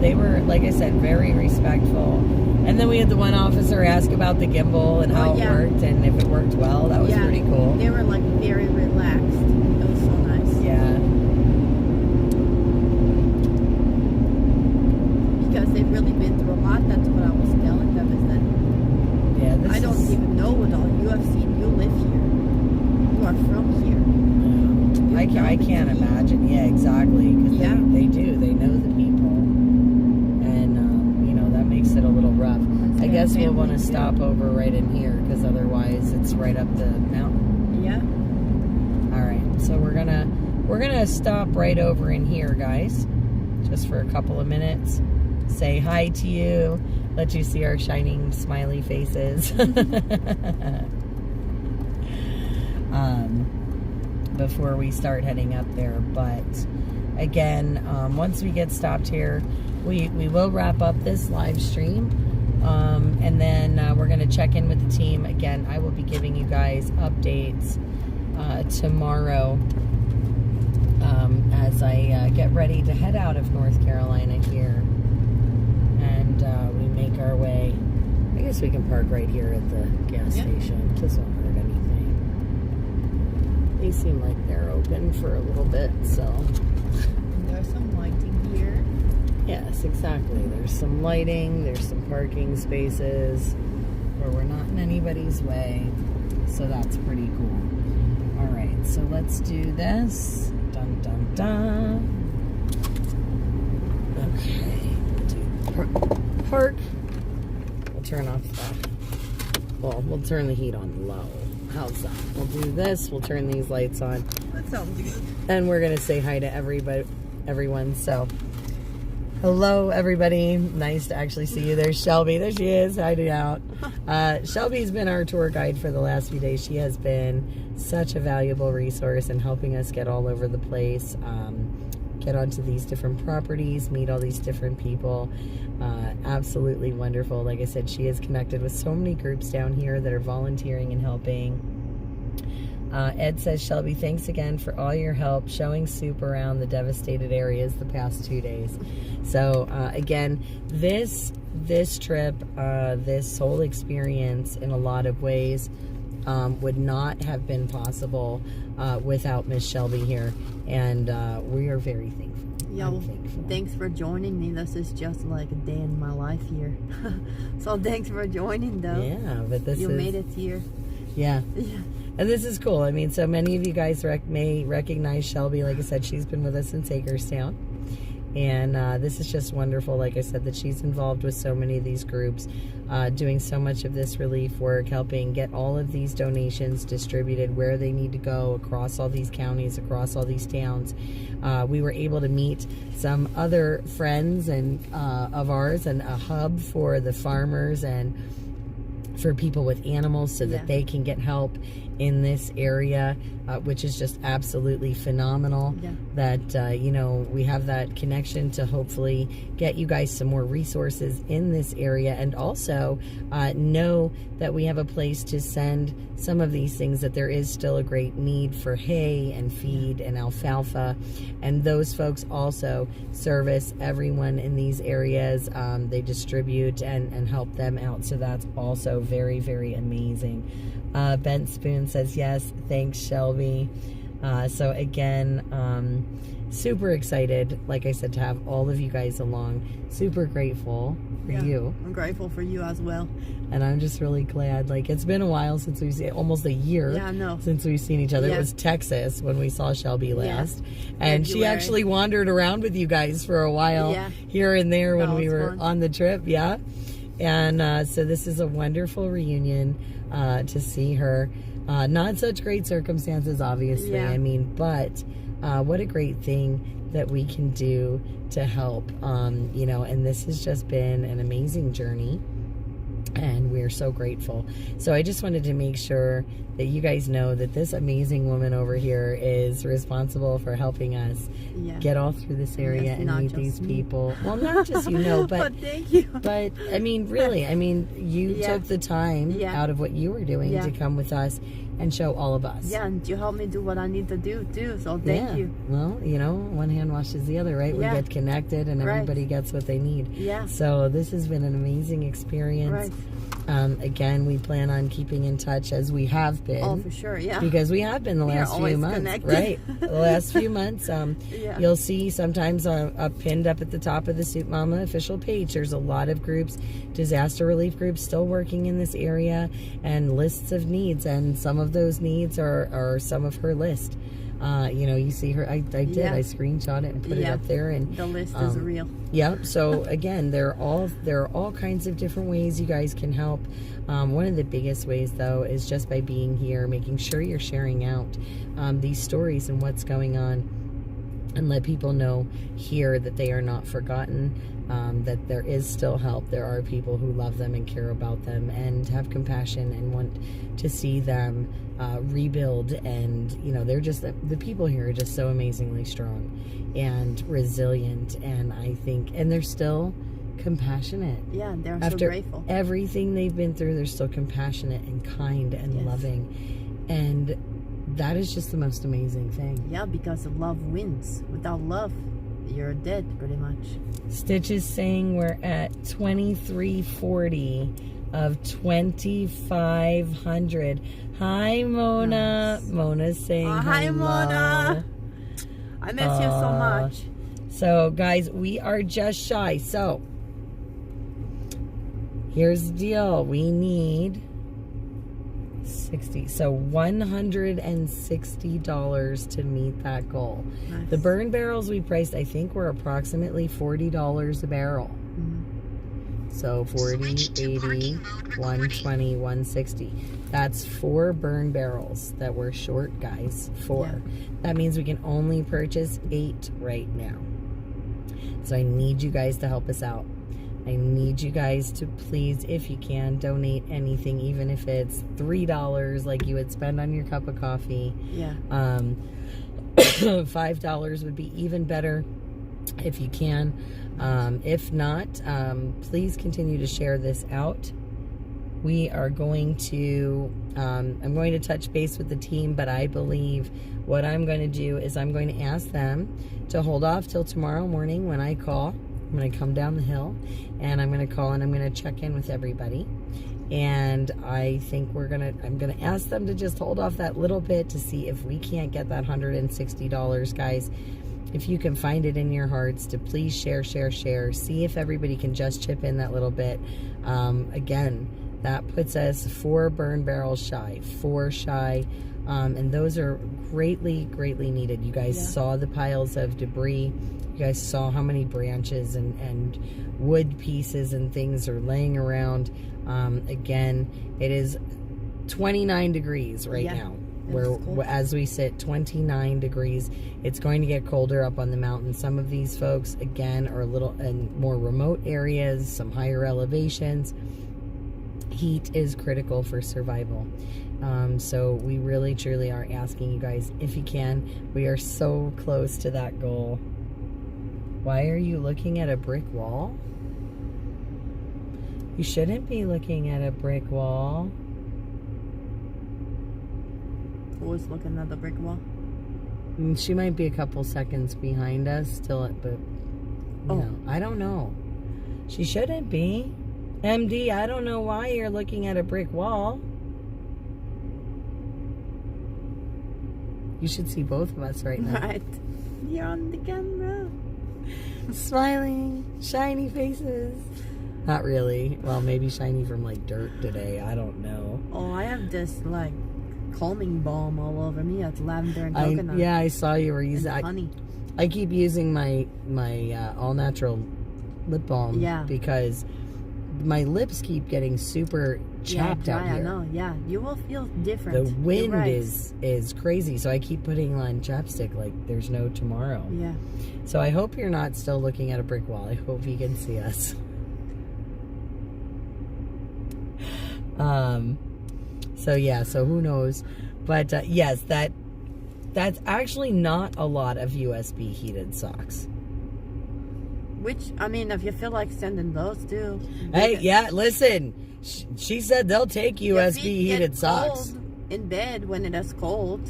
they were, like I said, very respectful. And then we had the one officer ask about the gimbal and how it worked and if it worked well. That was pretty cool. They were like very relaxed. It was so nice. Yeah. Because they've really been through a lot. That's what I was telling them is that I don't even know what all you have seen. You live here. You are from here. I can't imagine. Yeah, exactly. Because they do. They know the people. And, you know, that makes it a little rough. I guess we'll want to stop over right in here because otherwise it's right up the mountain. Yeah. All right. So we're gonna stop right over in here, guys. Just for a couple of minutes. Say hi to you. Let you see our shining smiley faces. Before we start heading up there. But again, once we get stopped here, we will wrap up this live stream. And then we're going to check in with the team. Again, I will be giving you guys updates tomorrow as I get ready to head out of North Carolina here. And we make our way. I guess we can park right here at the gas station. This won't hurt anything. They seem like they're open for a little bit, so. There's some lighting here. Yes, exactly. There's some lighting, there's some parking spaces where we're not in anybody's way. So that's pretty cool. All right, so let's do this. Dun, dun, dun. Okay. Park. We'll turn off we'll turn the heat on low. How's that? We'll do this. We'll turn these lights on. That sounds good. And we're going to say hi to everyone. So, hello, everybody. Nice to actually see you. There's Shelby. There she is, hiding out. Shelby's been our tour guide for the last few days. She has been such a valuable resource in helping us get all over the place, get onto these different properties, meet all these different people. Absolutely wonderful. Like I said, she is connected with so many groups down here that are volunteering and helping. Ed says, Shelby, thanks again for all your help showing soup around the devastated areas the past 2 days. So again, this trip, this whole experience in a lot of ways would not have been possible without Miss Shelby here, and we are very thankful. Yeah, well, thanks for joining me. This is just like a day in my life here. So thanks for joining, though. Yeah, but you made it here. Yeah. And this is cool. I mean, so many of you guys may recognize Shelby. Like I said, she's been with us since Hagerstown. And this is just wonderful, like I said, that she's involved with so many of these groups, doing so much of this relief work, helping get all of these donations distributed where they need to go across all these counties, across all these towns. We were able to meet some other friends and of ours, and a hub for the farmers and for people with animals so that they can get help in this area, which is just absolutely phenomenal. That you know, we have that connection to hopefully get you guys some more resources in this area, and also know that we have a place to send some of these things, that there is still a great need for hay and feed and alfalfa, and those folks also service everyone in these areas. They distribute and help them out, so that's also very, very amazing. Bent Spoon says, yes, thanks, Shelby. So again, super excited, like I said, to have all of you guys along. Super grateful for you. I'm grateful for you as well. And I'm just really glad. Like, it's been a while since we've seen, almost a year since we've seen each other. It was Texas when we saw Shelby last. And she actually wandered around with you guys for a while here and there when we were on the trip. And so this is a wonderful reunion to see her. Not such great circumstances, obviously. I mean, but what a great thing that we can do to help. You know, and this has just been an amazing journey. And are so grateful. So I just wanted to make sure that you guys know that this amazing woman over here is responsible for helping us get all through this area and meet these people. Well, not just but but thank you. But I mean, really, you took the time out of what you were doing to come with us and show all of us. Yeah, and you help me do what I need to do too. So thank you. Well, one hand washes the other, right? We get connected, and everybody gets what they need. Yeah. So this has been an amazing experience. Right. Again, we plan on keeping in touch as we have been. Oh, for sure, yeah. Because we have been the last few months, connected. right? The last few months. You'll see sometimes pinned up at the top of the Soup Mama official page, there's a lot of groups, disaster relief groups still working in this area, and lists of needs, and some of those needs are some of her list. You see her. I screenshot it and put it up there, and the list is real. Yeah. So again, there are all kinds of different ways you guys can help. One of the biggest ways, though, is just by being here, making sure you're sharing out these stories and what's going on, and let people know here that they are not forgotten. That there is still help. There are people who love them and care about them and have compassion and want to see them rebuild. And they're just the people here are just so amazingly strong and resilient. And I think, and they're still compassionate. Yeah, they're after so grateful. Everything they've been through, they're still compassionate and kind and loving. And that is just the most amazing thing. Yeah, because love wins. Without love, you're dead, pretty much. Stitch is saying we're at 2340 of 2500. Hi, Mona. Nice. Mona's saying hi, hello. Mona. I miss you so much. So, guys, we are just shy. So, here's the deal. We need 60, so $160 to meet that goal. Nice. The burn barrels we priced, I think, were approximately $40 a barrel. So 40, 80, 120, 160. That's 4 burn barrels that we're short, guys. 4. That means we can only purchase 8 right now. So I need you guys to help us out. I need you guys to please, if you can, donate anything, even if it's $3 like you would spend on your cup of coffee. Yeah. $5 would be even better if you can. If not, please continue to share this out. We are going to, I'm going to touch base with the team, but I believe what I'm going to do is I'm going to ask them to hold off till tomorrow morning when I call. I'm going to come down the hill, and I'm going to call, and I'm going to check in with everybody. And I think I'm going to ask them to just hold off that little bit to see if we can't get that $160, guys. If you can find it in your hearts to please share. See if everybody can just chip in that little bit. Again, that puts us 4 burn barrels shy, 4 shy. And those are greatly needed. You guys saw the piles of debris. You guys saw how many branches and wood pieces and things are laying around. Again, it is 29 degrees right now. As we sit, 29 degrees. It's going to get colder up on the mountain. Some of these folks, again, are a little in more remote areas, some higher elevations. Heat is critical for survival. So we really, truly are asking you guys, if you can. We are so close to that goal. Why are you looking at a brick wall? You shouldn't be looking at a brick wall. Who was looking at the brick wall? She might be a couple seconds behind us still, but I don't know. She shouldn't be. MD, I don't know why you're looking at a brick wall. You should see both of us right now. Right. You're on the camera. Smiling, shiny faces. Not really. Well, maybe shiny from like dirt today. I don't know. Oh, I have this like calming balm all over me. It's lavender and coconut. Yeah, I saw you were using honey. I keep using my all natural lip balm because my lips keep getting super chapped out here. I know. Yeah, you will feel different. The wind is crazy, so I keep putting on chapstick like there's no tomorrow. Yeah. So I hope you're not still looking at a brick wall. I hope you can see us. So yeah, so who knows? But yes, that's actually not a lot of USB heated socks. Which, I mean, if you feel like sending those too. Hey, yeah, listen. She said they'll take Your USB feet get heated socks. cold in bed when it is cold.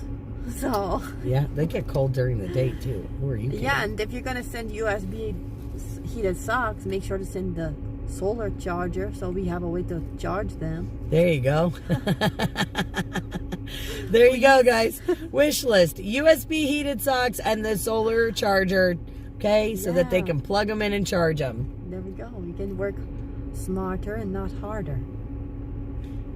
So. Yeah, they get cold during the day too. Who are you kidding? Yeah, and if you're going to send USB heated socks, make sure to send the solar charger so we have a way to charge them. There you go. There you go, guys. Wish list. USB heated socks and the solar charger, okay? So that they can plug them in and charge them. There we go. We can work smarter and not harder.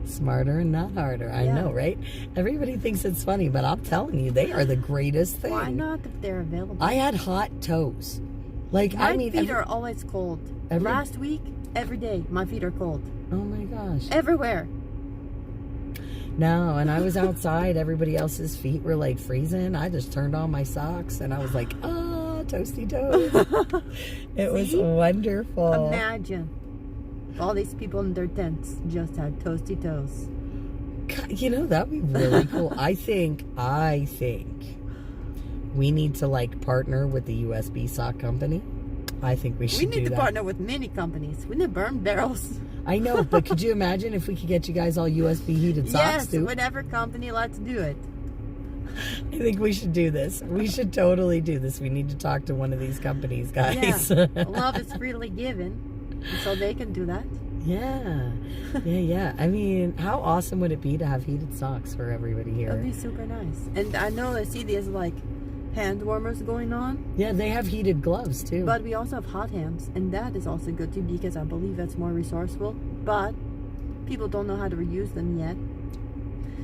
Smarter and not harder. I know, right? Everybody thinks it's funny, but I'm telling you, they are the greatest thing. Why not if they're available? I had hot toes. Like, my feet are always cold. Last week, every day, my feet are cold. Oh my gosh. Everywhere. No, and I was outside. Everybody else's feet were like freezing. I just turned on my socks and I was like, oh, toasty toes. It was wonderful. Imagine all these people in their tents just had toasty toes. God, you know, that'd be really cool. I think we need to like partner with the USB sock company. I think we should do that. We need to partner with many companies. We need burn barrels. I know, but could you imagine if we could get you guys all USB heated socks too? Yes, whatever company, let's do it. I think we should do this. We should totally do this. We need to talk to one of these companies, guys. Yeah. Love is freely given, so they can do that. Yeah. I mean, how awesome would it be to have heated socks for everybody here? That'd be super nice. And I know I see these like hand warmers going on. Yeah, they have heated gloves too. But we also have hot hands, and that is also good too because I believe that's more resourceful. But people don't know how to reuse them yet.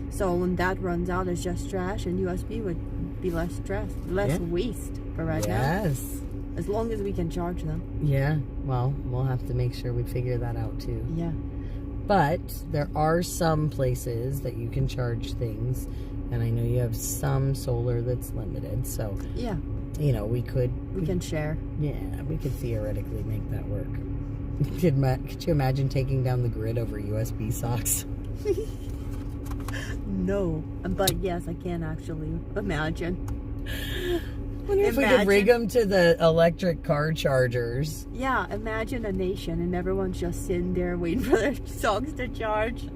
So when that runs out, it's just trash, and USB would be less stress, less waste for right now. Yes. As long as we can charge them. Yeah. Well, we'll have to make sure we figure that out too. Yeah. But there are some places that you can charge things. And I know you have some solar that's limited, so yeah, you know, we can share. Yeah, we could theoretically make that work. Could you imagine taking down the grid over USB socks? No, but yes, I can actually imagine. I wonder if we could rig them to the electric car chargers. Yeah, imagine a nation and everyone's just sitting there waiting for their socks to charge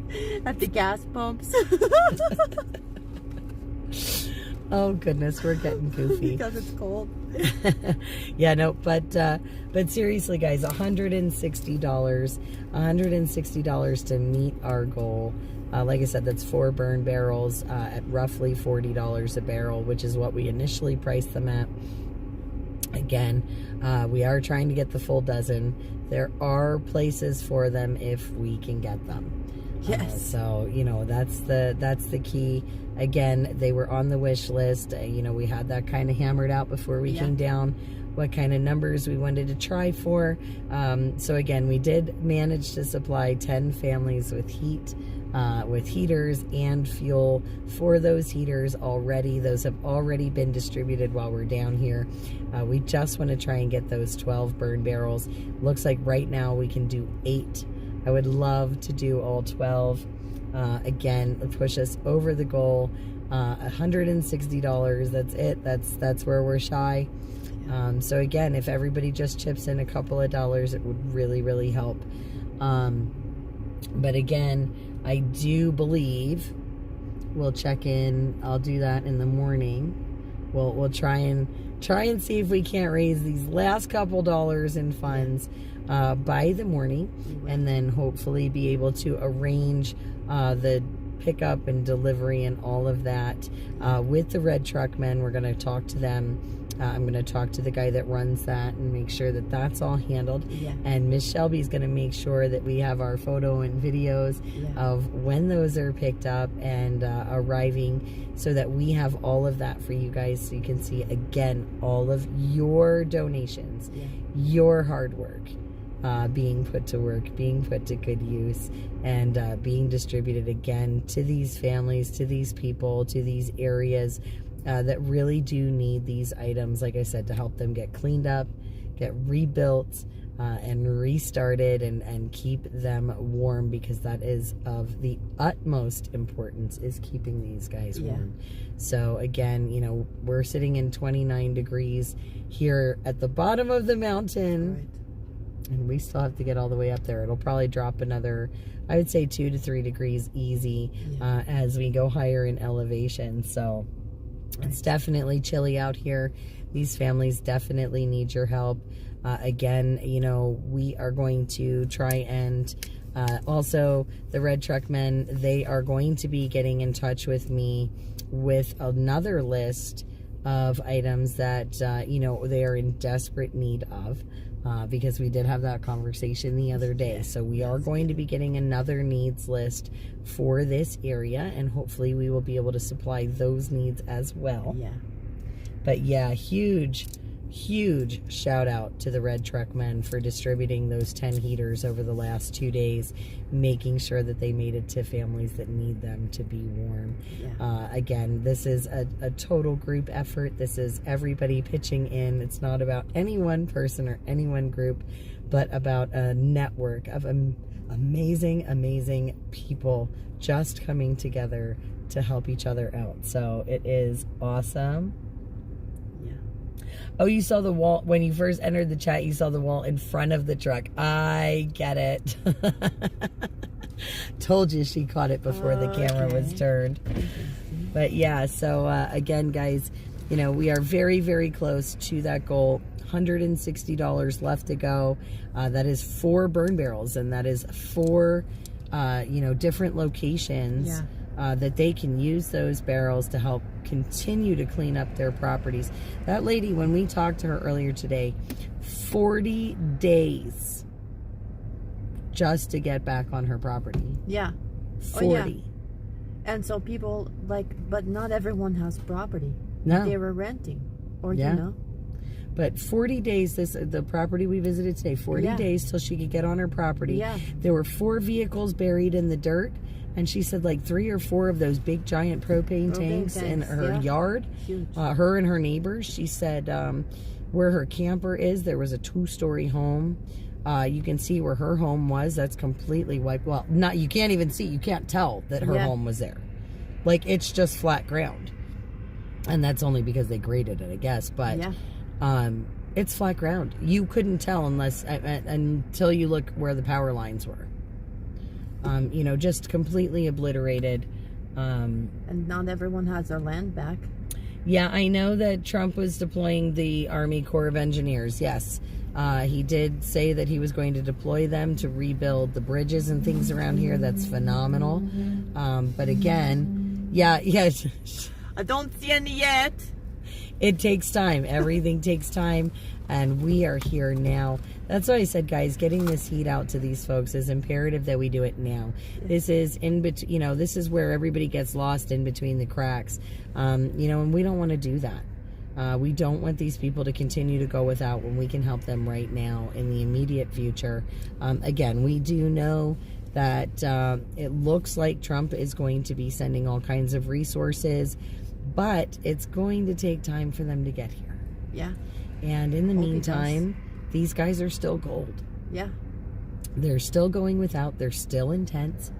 at the gas pumps. Oh goodness, we're getting goofy because it's cold. Yeah, no, but seriously, guys, $160 to meet our goal. Like I said, that's 4 burn barrels at roughly $40 a barrel, which is what we initially priced them at. Again, we are trying to get the full dozen. There are places for them if we can get them. Yes. So, you know, that's the key. Again, they were on the wish list. You know, we had that kind of hammered out before we came down, what kind of numbers we wanted to try for. So again, we did manage to supply 10 families with heaters and fuel for those heaters already. Those have already been distributed while we're down here. We just want to try and get those 12 burn barrels. Looks like right now we can do 8. I would love to do all 12. Again, push us over the goal. $160. That's it. That's where we're shy. So again, if everybody just chips in a couple of dollars, it would really, really help. But again, I do believe we'll check in. I'll do that in the morning. We'll try and see if we can't raise these last couple dollars in funds by the morning, and then hopefully be able to arrange the pickup and delivery and all of that with the red truck men. We're going to talk to them. I'm going to talk to the guy that runs that and make sure that that's all handled. Yeah. And Miss Shelby's going to make sure that we have our photo and videos of when those are picked up and arriving, so that we have all of that for you guys, so you can see again all of your donations, your hard work being put to work, being put to good use, and being distributed again to these families, to these people, to these areas that really do need these items, like I said, to help them get cleaned up, get rebuilt, and restarted and keep them warm, because that is of the utmost importance, is keeping these guys warm. So again, you know, we're sitting in 29 degrees here at the bottom of the mountain, and we still have to get all the way up there. It'll probably drop another, I would say 2 to 3 degrees easy as we go higher in elevation. So it's definitely chilly out here. These families definitely need your help. Again, you know, we are going to try and also the Red Truck Men, they are going to be getting in touch with me with another list of items that, you know, they are in desperate need of. Because we did have that conversation the other day. So we are going to be getting another needs list for this area, and hopefully we will be able to supply those needs as well. But yeah, huge shout out to the Red Truck Men for distributing those 10 heaters over the last 2 days, making sure that they made it to families that need them to be warm. Again, this is a total group effort. This is everybody pitching in. It's not about any one person or any one group, but about a network of amazing people just coming together to help each other out. So it is awesome. Oh, you saw the wall when you first entered the chat. You saw the wall in front of the truck. I get it. Told you she caught it before the camera was turned. But yeah, so again, guys, you know, we are very close to that goal. $160 left to go. That is 4 burn barrels, and that is 4, you know, different locations. That they can use those barrels to help continue to clean up their properties. That lady, when we talked to her earlier today, 40 days just to get back on her property. 40. And so people, like, but not everyone has property. No. They were renting, or you know. But 40 days, the property we visited today, 40 days till she could get on her property. There were 4 vehicles buried in the dirt. And she said like 3 or 4 of those big giant propane tanks in her yard. Huge. Her and her neighbors. She said where her camper is, there was a 2-story home. You can see where her home was. That's completely wiped. Well, not, you can't even see. You can't tell that her home was there. Like, it's just flat ground. And that's only because they graded it, I guess. But it's flat ground. You couldn't tell until you look where the power lines were. You know, just completely obliterated. And not everyone has their land back. Yeah, I know that Trump was deploying the Army Corps of Engineers. Yes, he did say that he was going to deploy them to rebuild the bridges and things around here. That's phenomenal. But again, I don't see any yet. It takes time. Everything takes time. And we are here now. That's why I said, guys, getting this heat out to these folks is imperative that we do it now. This is you know, this is where everybody gets lost in between the cracks. You know, and we don't want to do that. We don't want these people to continue to go without when we can help them right now in the immediate future. Again, we do know that it looks like Trump is going to be sending all kinds of resources, but it's going to take time for them to get here. And in the meantime, these guys are still gold. They're still going without. They're still intense.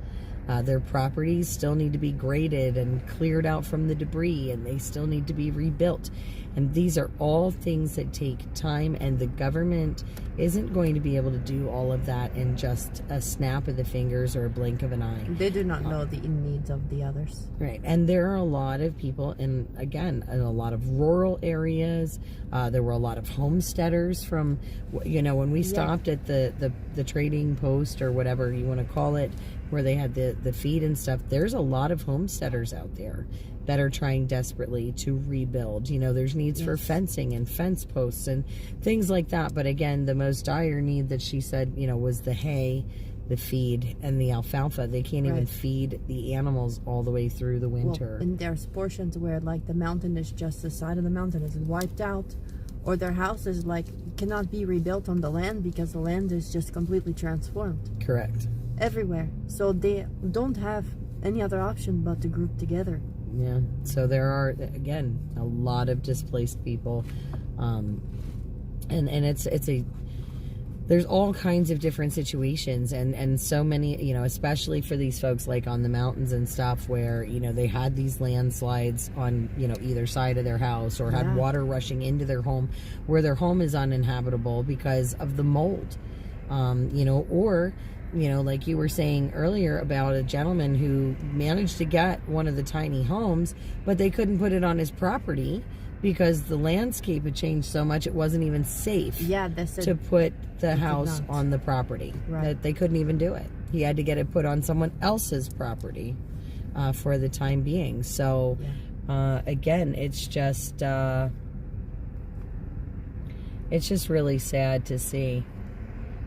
Their properties still need to be graded and cleared out from the debris, and they still need to be rebuilt. And these are all things that take time, and the government isn't going to be able to do all of that in just a snap of the fingers or a blink of an eye. They do not know the needs of the others. Right. And there are a lot of people in a lot of rural areas. There were a lot of homesteaders from, you know, when we stopped at the trading post or whatever you want to call it, where they had the feed and stuff. There's a lot of homesteaders out there that are trying desperately to rebuild. You know, there's needs for fencing and fence posts and things like that. But again, the most dire need that she said, you know, was the hay, the feed, and the alfalfa. They can't even feed the animals all the way through the winter. Well, and there's portions where, like, the mountain is just the side of the mountain is wiped out, or their house is, like, cannot be rebuilt on the land because the land is just completely transformed. Correct. Everywhere. So they don't have any other option but to group together. Yeah. So there are, again, a lot of displaced people. And it's a there's all kinds of different situations, and so many, you know, especially for these folks like on the mountains and stuff where, you know, they had these landslides on, you know, either side of their house, or had water rushing into their home where their home is uninhabitable because of the mold, you know, or, you know, like you were saying earlier about a gentleman who managed to get one of the tiny homes, but they couldn't put it on his property because the landscape had changed so much it wasn't even safe to put the house on the property. That they couldn't even do it. He had to get it put on someone else's property for the time being. So again, it's just really sad to see.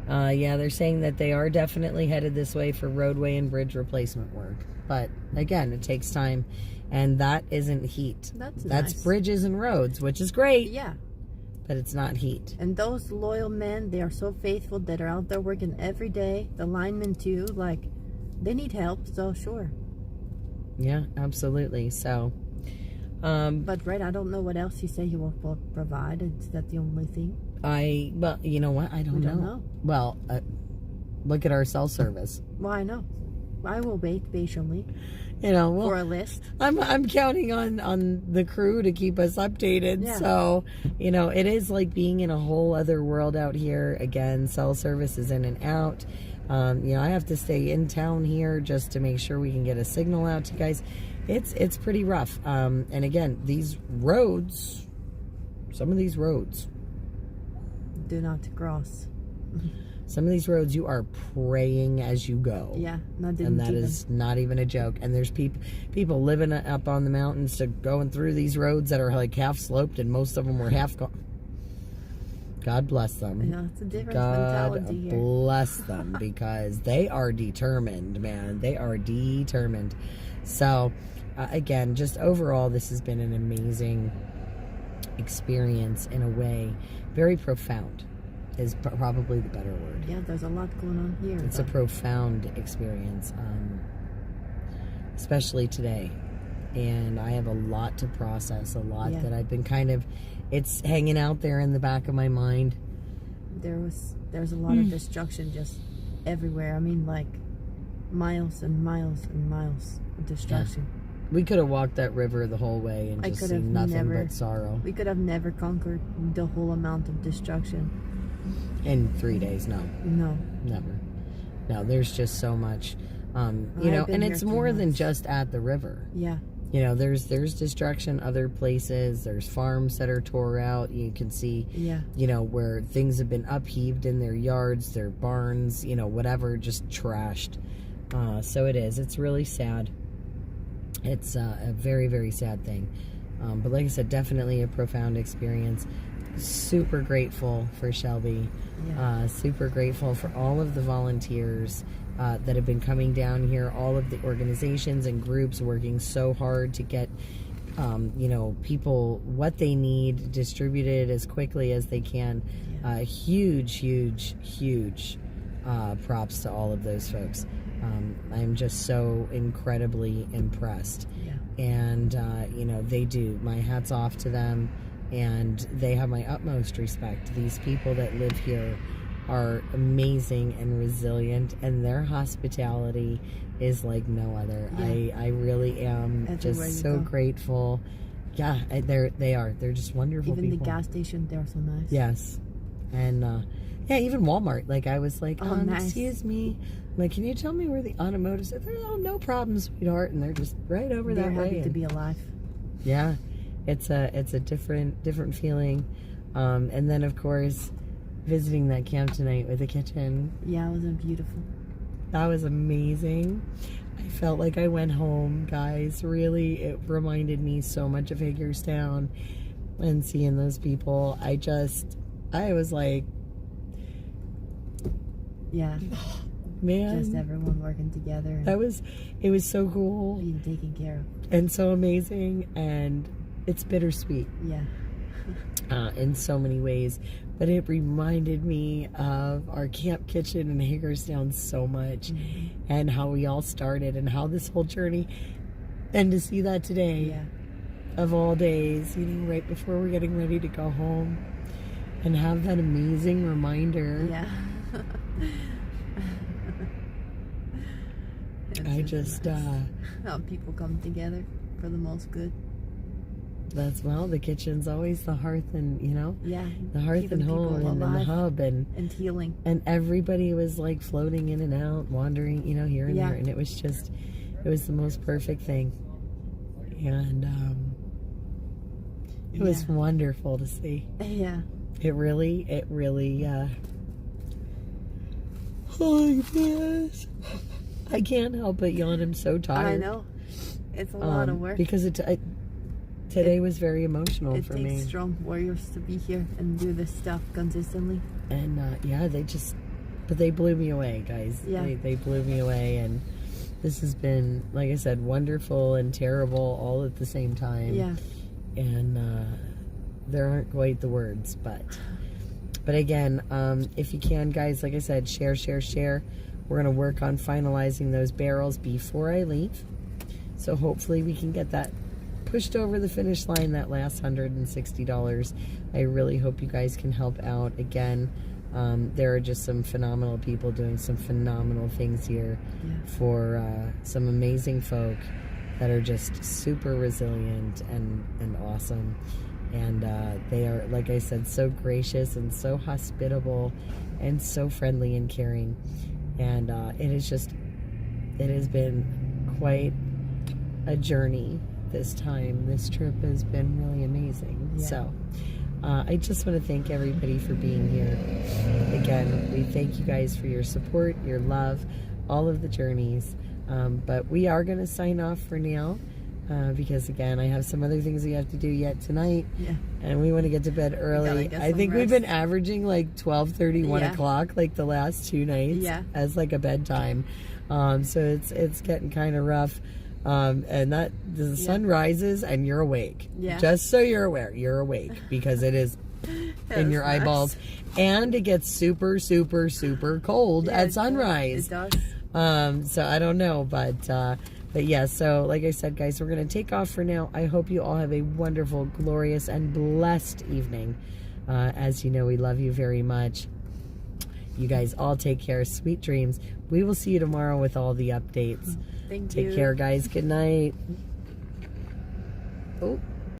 Yeah, they're saying that they are definitely headed this way for roadway and bridge replacement work. But again, it takes time. And that isn't heat. That's nice. Bridges and roads, which is great. Yeah. But it's not heat. And those loyal men, they are so faithful that are out there working every day. The linemen too, like, they need help, so sure. Yeah, absolutely. So, but right, I don't know what else you say he will provide. Is that the only thing? Well, you know what? I don't know. Well, look at our cell service. Well, I know. I will wait patiently. You know, well, for a list. I'm counting on the crew to keep us updated. Yeah. So, you know, it is like being in a whole other world out here. Again, cell service is in and out. You know, I have to stay in town here just to make sure we can get a signal out to you guys. It's pretty rough. And again, these roads, some of these roads, do not cross. Some of these roads you are praying as you go. Yeah, and that is not even a joke. And there's people living up on the mountains to going through these roads that are like half sloped, and most of them were half gone. God bless them. Yeah, it's a different mentality here. God bless them, because they are determined, man. They are determined. So, again, just overall, this has been an amazing experience in a way. Very profound is probably the better word. Yeah, there's a lot going on here. It's a profound experience, especially today. And I have a lot to process, a lot that I've been it's hanging out there in the back of my mind. There's a lot of destruction just everywhere. I mean, like miles and miles and miles of destruction. Yeah. We could have walked that river the whole way and just seen nothing but sorrow. We could have never conquered the whole amount of destruction. In 3 days, no. No. Never. No, there's just so much. You know, and it's more than just at the river. Yeah. You know, there's destruction other places. There's farms that are tore out. You can see, you know, where things have been upheaved in their yards, their barns, you know, whatever, just trashed. So it is. It's really sad. It's a very, very sad thing. But like I said, definitely a profound experience. Super grateful for Shelby. Super grateful for all of the volunteers that have been coming down here, all of the organizations and groups working so hard to get you know, people what they need distributed as quickly as they can. Huge props to all of those folks. I'm just so incredibly impressed. And you know, they do. My hat's off to them. And they have my utmost respect. These people that live here are amazing and resilient, and their hospitality is like no other. I really am just so grateful. Yeah, they are. They're just wonderful people. Even the gas station, they're so nice. Yes. And yeah, even Walmart. Like, I was like, nice. Excuse me. I'm like, can you tell me where the automotive is? They're, no problem, sweetheart. And they're just right over that way. They're happy to be alive. Yeah. It's a different feeling. And then, of course, visiting that camp tonight with the kitchen. Yeah, it was beautiful. That was amazing. I felt like I went home, guys. Really, it reminded me so much of Hagerstown and seeing those people. I was like... Yeah. Man. Just everyone working together. It was so cool. Being taken care of. And so amazing, and it's bittersweet. Yeah. In so many ways. But it reminded me of our camp kitchen in Hagerstown so much, and how we all started, and how this whole journey, and to see that today, of all days, you know, right before we're getting ready to go home, and have that amazing reminder I just, how people come together for the most good. that's, well, the kitchen's always the hearth and, you know, Yeah. the hearth keeping and home people and the alive hub and healing. and everybody was like floating in and out, wandering, you know, here and there, and it was just, it was the most perfect thing, and it was wonderful to see. Yeah. It really, oh my gosh, I can't help but yawn. I'm so tired. I know. It's a lot of work. Because today was very emotional for me. It takes strong warriors to be here and do this stuff consistently. And yeah, but they blew me away, guys. Yeah. They blew me away, and this has been, like I said, wonderful and terrible all at the same time. Yeah. And there aren't quite the words, but again, if you can, guys, like I said, share. We're going to work on finalizing those barrels before I leave. So hopefully we can get that pushed over the finish line, that last $160. I really hope you guys can help out. Again, there are just some phenomenal people doing some phenomenal things here for some amazing folk that are just super resilient and awesome. And they are, like I said, so gracious and so hospitable and so friendly and caring. And it has been quite a journey this time. This trip has been really amazing. Yeah. So I just want to thank everybody for being here. Again, we thank you guys for your support, your love, all of the journeys. But we are going to sign off for now. Because again, I have some other things we have to do yet tonight, and we want to get to bed early. I think we've been averaging like 12:30, 1 o'clock, like the last 2 nights, as like a bedtime. So it's getting kind of rough. And that the sun rises and you're awake. Just so you're aware, you're awake because it is in your eyeballs, and it gets super cold at sunrise. It does. So I don't know, but yeah, so like I said, guys, we're going to take off for now. I hope you all have a wonderful, glorious, and blessed evening. As you know, we love you very much. You guys all take care. Sweet dreams. We will see you tomorrow with all the updates. Thank you. Take care, guys. Good night. Oh.